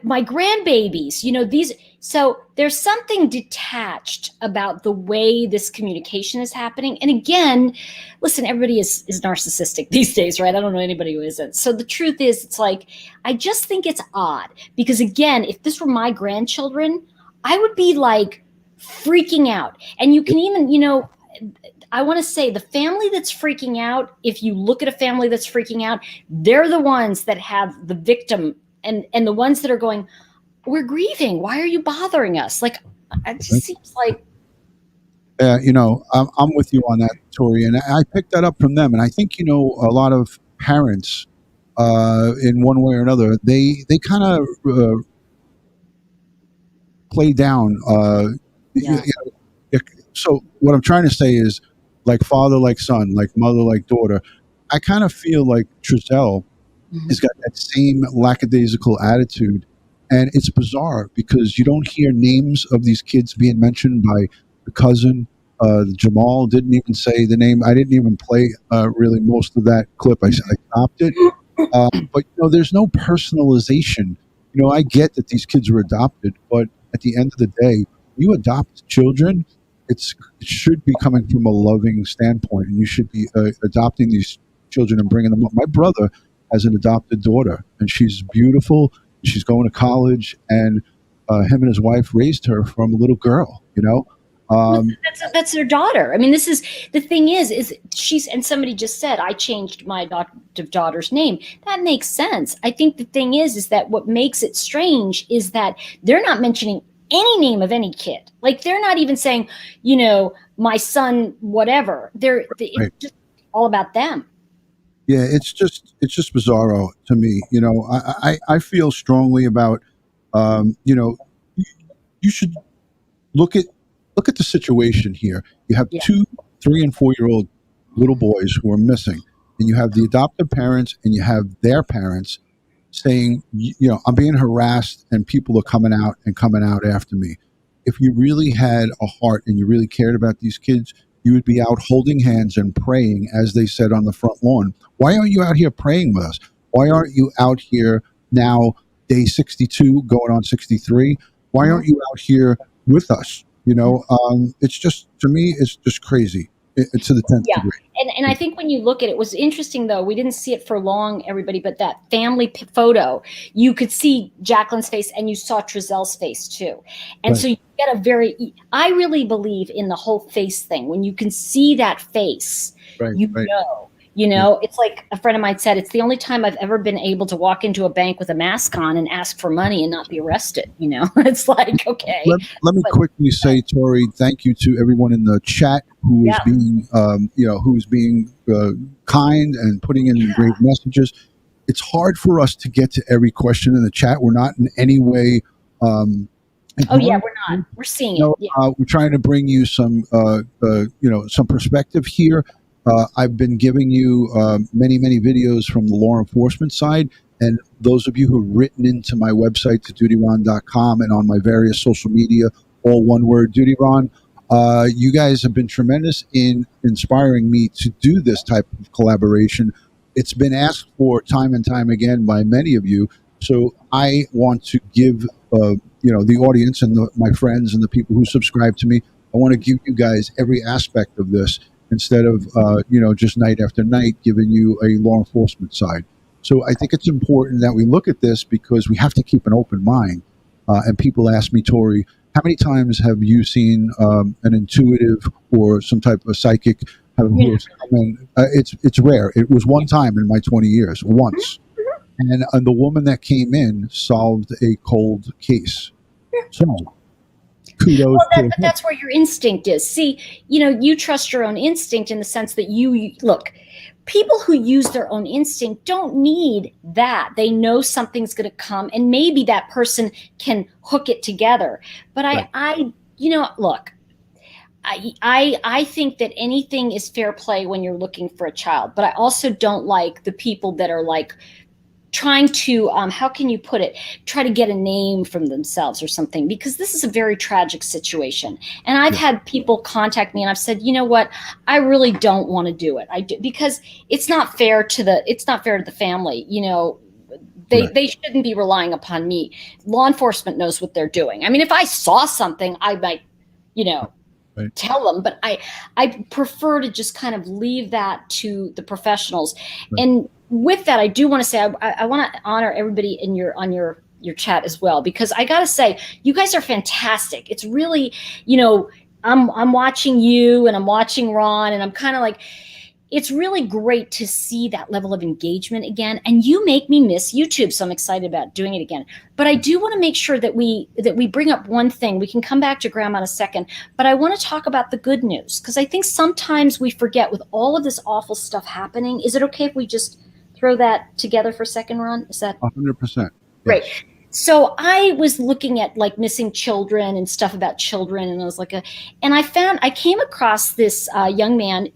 my grandbabies. These. So there's something detached about the way this communication is happening. And again, listen, everybody is narcissistic these days, right? I don't know anybody who isn't. So the truth is, it's like I just think it's odd because again, if this were my grandchildren, I would be like freaking out. And you can even, I want to say the family that's freaking out, if you look at a family that's freaking out, they're the ones that have the victim and the ones that are going, we're grieving. Why are you bothering us? Like, it just seems like. I'm with you on that, Tori. And I picked that up from them. And I think, a lot of parents, in one way or another, they kind of play down. So what I'm trying to say is like father, like son, like mother, like daughter. I kind of feel like Trezell has got that same lackadaisical attitude. And it's bizarre because you don't hear names of these kids being mentioned by the cousin. Jamal didn't even say the name. I didn't even play really most of that clip. I stopped it. But, there's no personalization. I get that these kids were adopted, but at the end of the day, you adopt children, it should be coming from a loving standpoint, and you should be adopting these children and bringing them up. My brother has an adopted daughter, and she's beautiful. She's going to college, and him and his wife raised her from a little girl, That's their daughter. I mean, this is the thing is she's, and somebody just said, I changed my adoptive daughter's name. That makes sense. I think the thing is that what makes it strange is that they're not mentioning any name of any kid. Like they're not even saying, my son, whatever. It's just all about them. Yeah, it's just bizarro to me. I feel strongly about, you should look at the situation here. You have 2, 3, and 4-year-old little boys who are missing, and you have the adoptive parents and you have their parents saying, I'm being harassed and people are coming out after me. If you really had a heart and you really cared about these kids, you would be out holding hands and praying, as they said on the front lawn. Why aren't you out here praying with us? Why aren't you out here now, day 62, going on 63? Why aren't you out here with us? It's just, to me, it's just crazy. It's to the 10th degree. And I think when you look at it, it was interesting, though. We didn't see it for long, everybody, but that family photo, you could see Jacqueline's face and you saw Trezell's face, too. And so you get I really believe in the whole face thing. When you can see that face, know. It's like a friend of mine said, it's the only time I've ever been able to walk into a bank with a mask on and ask for money and not be arrested. It's like, okay. Let me quickly say, Tori, thank you to everyone in the chat who is being kind and putting in great messages. It's hard for us to get to every question in the chat. We're not in any way. We're not. We're seeing it. Yeah. We're trying to bring you some perspective here. I've been giving you many, many videos from the law enforcement side, and those of you who have written into my website to DutyRon.com and on my various social media, all one word, DutyRon, you guys have been tremendous in inspiring me to do this type of collaboration. It's been asked for time and time again by many of you, so I want to give the audience and my friends and the people who subscribe to me, I want to give you guys every aspect of this, instead of just night after night giving you a law enforcement side. So I think it's important that we look at this because we have to keep an open mind. And people ask me, Tori, how many times have you seen an intuitive or some type of psychic who has come in? It's rare. It was one time in my 20 years, once. And the woman that came in solved a cold case. So kudos to her. But that's where your instinct is. See, you trust your own instinct in the sense that you look. People who use their own instinct don't need that. They know something's going to come, and maybe that person can hook it together. But right. Look, I think that anything is fair play when you're looking for a child. But I also don't like the people that are like trying to, how can you put it, try to get a name from themselves or something, because this is a very tragic situation. And I've had people contact me and I've said, you know what, I really don't want to do it. Because it's not fair to the family. They shouldn't be relying upon me. Law enforcement knows what they're doing. I mean, if I saw something, I might, tell them, but I prefer to just kind of leave that to the professionals. Right. And with that, I do want to say I want to honor everybody on your chat as well, because I got to say, you guys are fantastic. It's really, I'm watching you and I'm watching Ron, and I'm kind of like, it's really great to see that level of engagement again. And you make me miss YouTube, so I'm excited about doing it again. But I do want to make sure that we bring up one thing. We can come back to Grandma in a second, but I want to talk about the good news, because I think sometimes we forget with all of this awful stuff happening. Is it okay if we just throw that together for a second, Ron? Is that 100%? Great. Yes. So I was looking at like missing children and stuff about children, and I was like, and I came across this young man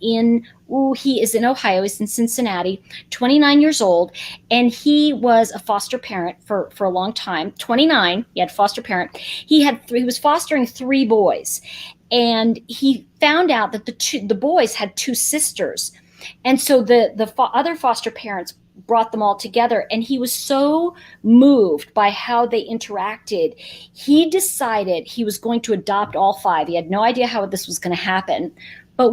he is in Ohio, he's in Cincinnati, 29 years old, and he was a foster parent for a long time. 29, he had a foster parent. He was fostering 3 boys, and he found out that the boys had 2 sisters, and so the other foster parents brought them all together, and he was so moved by how they interacted, he decided he was going to adopt all 5. He had no idea how this was going to happen. But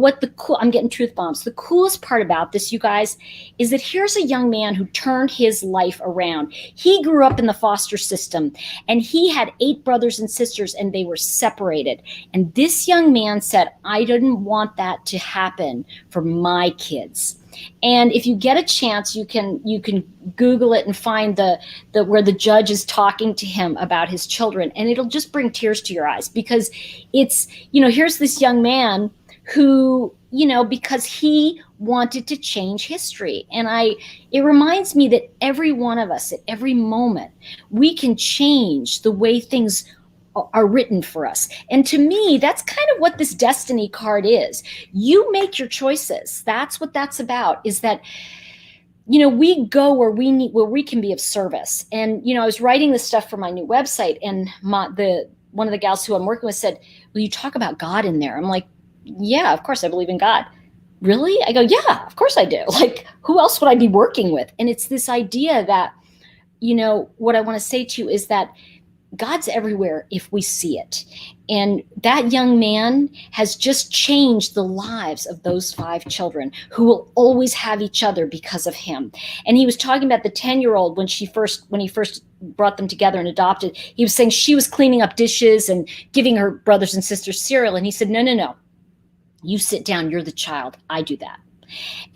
I'm getting truth bombs. The coolest part about this, you guys, is that here's a young man who turned his life around. He grew up in the foster system, and he had 8 brothers and sisters, and they were separated. And this young man said, I didn't want that to happen for my kids. And if you get a chance, you can Google it and find the where the judge is talking to him about his children, and it'll just bring tears to your eyes, because it's, here's this young man who, because he wanted to change history. And it reminds me that every one of us at every moment, we can change the way things are written for us. And to me, that's kind of what this destiny card is. You make your choices. That's what that's about, is that, we go where we can be of service. And, I was writing this stuff for my new website, and one of the gals who I'm working with said, will you talk about God in there? I'm like, yeah, of course I believe in God. Really? I go, yeah, of course I do. Like, who else would I be working with? And it's this idea that, what I want to say to you is that God's everywhere if we see it. And that young man has just changed the lives of those 5 children who will always have each other because of him. And he was talking about the 10-year-old when he first brought them together and adopted. He was saying she was cleaning up dishes and giving her brothers and sisters cereal. And he said, no. You sit down, you're the child. I do that.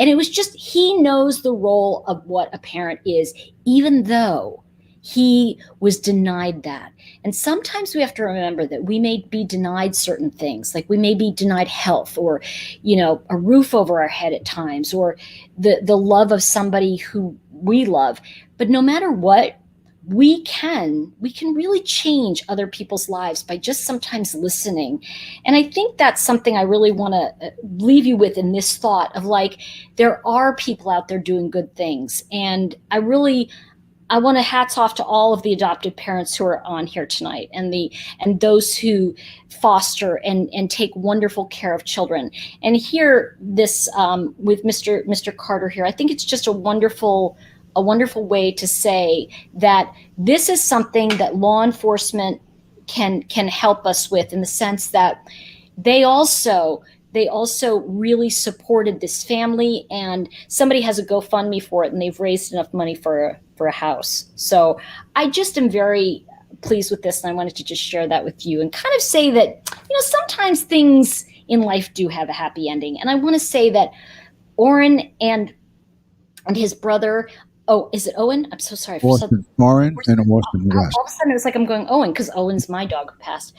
And it was just, he knows the role of what a parent is, even though he was denied that. And sometimes we have to remember that we may be denied certain things, like we may be denied health, or, a roof over our head at times, or the love of somebody who we love. But no matter what, we can really change other people's lives by just sometimes listening. And I think that's something I really want to leave you with in this thought of, like, there are people out there doing good things. And I want to hats off to all of the adopted parents who are on here tonight, and those who foster and take wonderful care of children. And here, this with Mr. Carter here, I think it's just a wonderful way to say that this is something that law enforcement can help us with, in the sense that they also they also really supported this family, and somebody has a GoFundMe for it, and they've raised enough money for a house. So I just am very pleased with this, and I wanted to just share that with you and kind of say that, you know, sometimes things in life do have a happy ending. And I want to say that Orrin and his brother, oh, is it Owen? I'm so sorry. Orrin and Orson West. All of a sudden, it's like I'm going Owen because Owen's my dog who passed.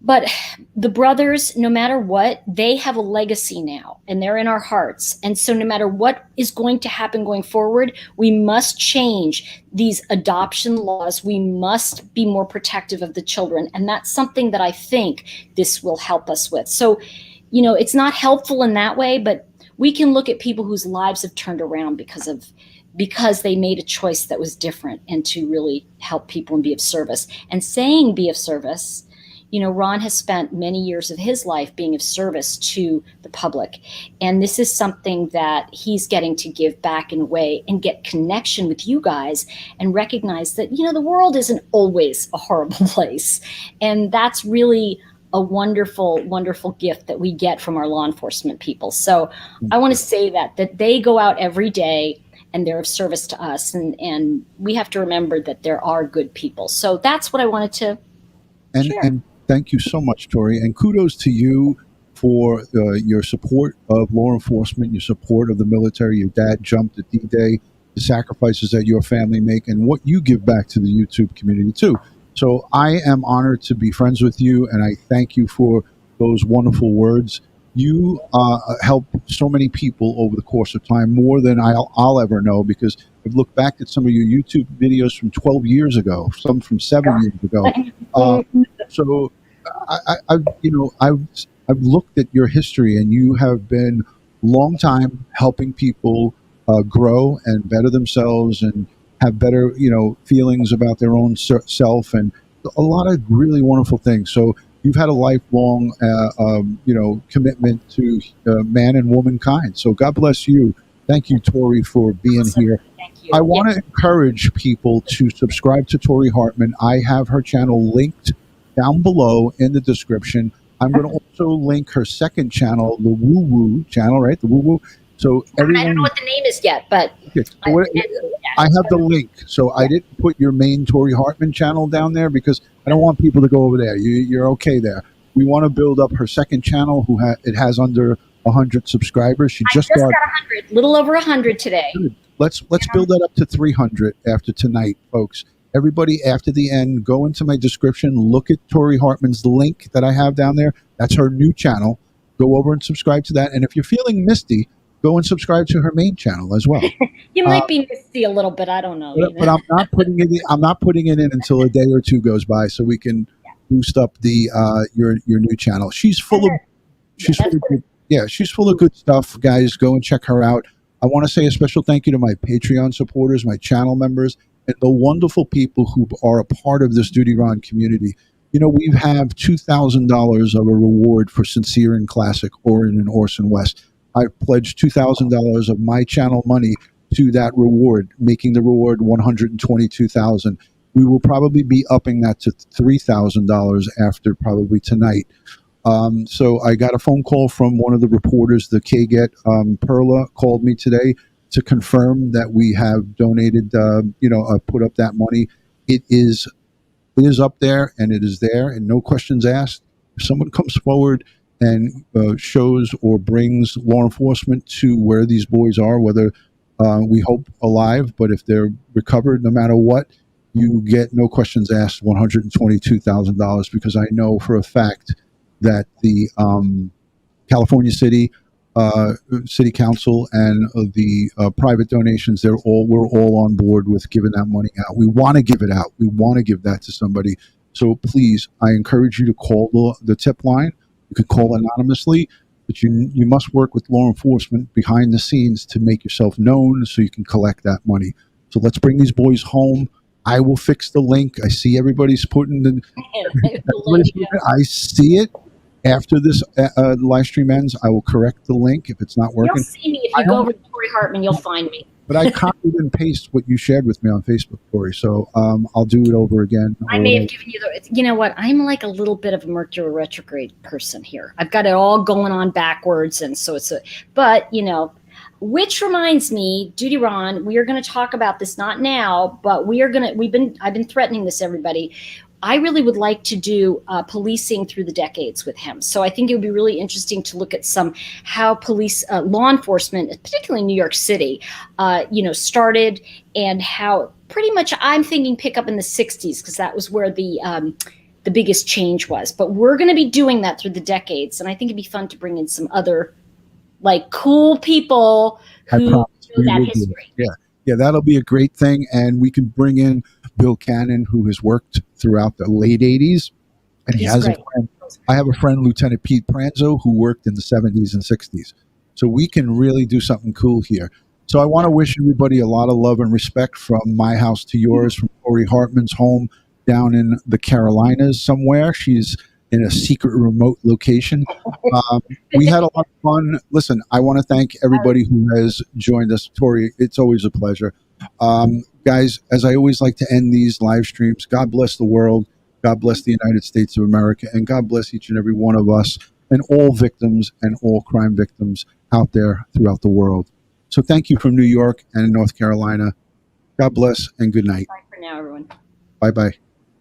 But the brothers, no matter what, they have a legacy now, and they're in our hearts. And so no matter what is going to happen going forward, we must change these adoption laws. We must be more protective of the children. And that's something that I think this will help us with. So, you know, it's not helpful in that way, but we can look at people whose lives have turned around because they made a choice that was different, and to really help people and be of service. And saying be of service, you know, Ron has spent many years of his life being of service to the public. And this is something that he's getting to give back in a way and get connection with you guys and recognize that, you know, the world isn't always a horrible place. And that's really a wonderful, wonderful gift that we get from our law enforcement people. So I want to say that they go out every day and they're of service to us. And we have to remember that there are good people. So that's what I wanted to share. And thank you so much, Tori, and kudos to you for your support of law enforcement, your support of the military. Your dad jumped at D-Day, the sacrifices that your family make, and what you give back to the YouTube community too. So I am honored to be friends with you, and I thank you for those wonderful words. You help so many people over the course of time, more than I'll ever know, because I've looked back at some of your YouTube videos from 12 years ago, some from 7 years ago. So I've looked at your history, and you have been long time helping people grow and better themselves and have better, you know, feelings about their own self, and a lot of really wonderful things. So you've had a lifelong, commitment to man and womankind. So God bless you. Thank you, Tori, for being here. Thank you. I want to encourage people to subscribe to Tori Hartman. I have her channel linked down below in the description. I'm going to also link her second channel, the Woo Woo channel, right? The Woo Woo. So everyone, I don't know what the name is yet, but okay, so I have the link. So I didn't put your main Tori Hartman channel down there because I don't want people to go over there. You're okay there. We want to build up her second channel. It has under 100 subscribers. She just got 100, little over 100 today. Good. Let's build that up to 300 after tonight, folks. Everybody, after the end, go into my description, look at Tori Hartman's link that I have down there. That's her new channel. Go over and subscribe to that. And if you're feeling misty, go and subscribe to her main channel as well. You might be misty a little bit. I don't know. But I'm not putting it in. I'm not putting it in until a day or two goes by, so we can boost up the your new channel. She's full of she's full of good stuff, guys. Go and check her out. I want to say a special thank you to my Patreon supporters, my channel members, and the wonderful people who are a part of this DutyRon community. You know, we have $2,000 of a reward for Sincere and Classic Orrin and Orson West. I've pledged $2,000 of my channel money to that reward, making the reward $122,000. We will probably be upping that to $3,000 after probably tonight. So I got a phone call from one of the reporters, the KGET, Perla, called me today to confirm that we have donated, put up that money. It is up there, and it is there, and no questions asked. If someone comes forward and shows or brings law enforcement to where these boys are, whether we hope alive, but if they're recovered, no matter what, you get no questions asked, $122,000, because I know for a fact that the California City Council and the private donations, we're all on board with giving that money out. We want to give it out. We want to give that to somebody. So please, I encourage you to call the tip line. You can call anonymously, but you must work with law enforcement behind the scenes to make yourself known so you can collect that money. So let's bring these boys home. I will fix the link. I see everybody's putting I see it. After this live stream ends, I will correct the link if it's not working. You'll see me if you go over to Tori Hartman. You'll find me. but I copied and pasted what you shared with me on Facebook, Tori. So I'll do it over again. I may have given you the, you know what? I'm like a little bit of a Mercury retrograde person here. I've got it all going on backwards. And so it's but you know, which reminds me, DutyRon, we are going to talk about this, not now, but I've been threatening this, everybody. I really would like to do policing through the decades with him. So I think it would be really interesting to look at how police, law enforcement, particularly in New York City, started, and how pretty much I'm thinking pick up in the 60s, because that was where the biggest change was. But we're going to be doing that through the decades. And I think it'd be fun to bring in some other like cool people who know that history. Yeah, that'll be a great thing. And we can bring in Bill Cannon, who has worked throughout the late 80s. And he has a friend. I have a friend, Lieutenant Pete Pranzo, who worked in the 70s and 60s. So we can really do something cool here. So I want to wish everybody a lot of love and respect from my house to yours, from Tori Hartman's home down in the Carolinas somewhere. She's in a secret remote location. We had a lot of fun. Listen, I want to thank everybody who has joined us. Tori, it's always a pleasure. Guys, as I always like to end these live streams, God bless the world, God bless the United States of America, and God bless each and every one of us and all victims and all crime victims out there throughout the world. So thank you from New York and North Carolina. God bless and good night. Bye for now, everyone. Bye-bye.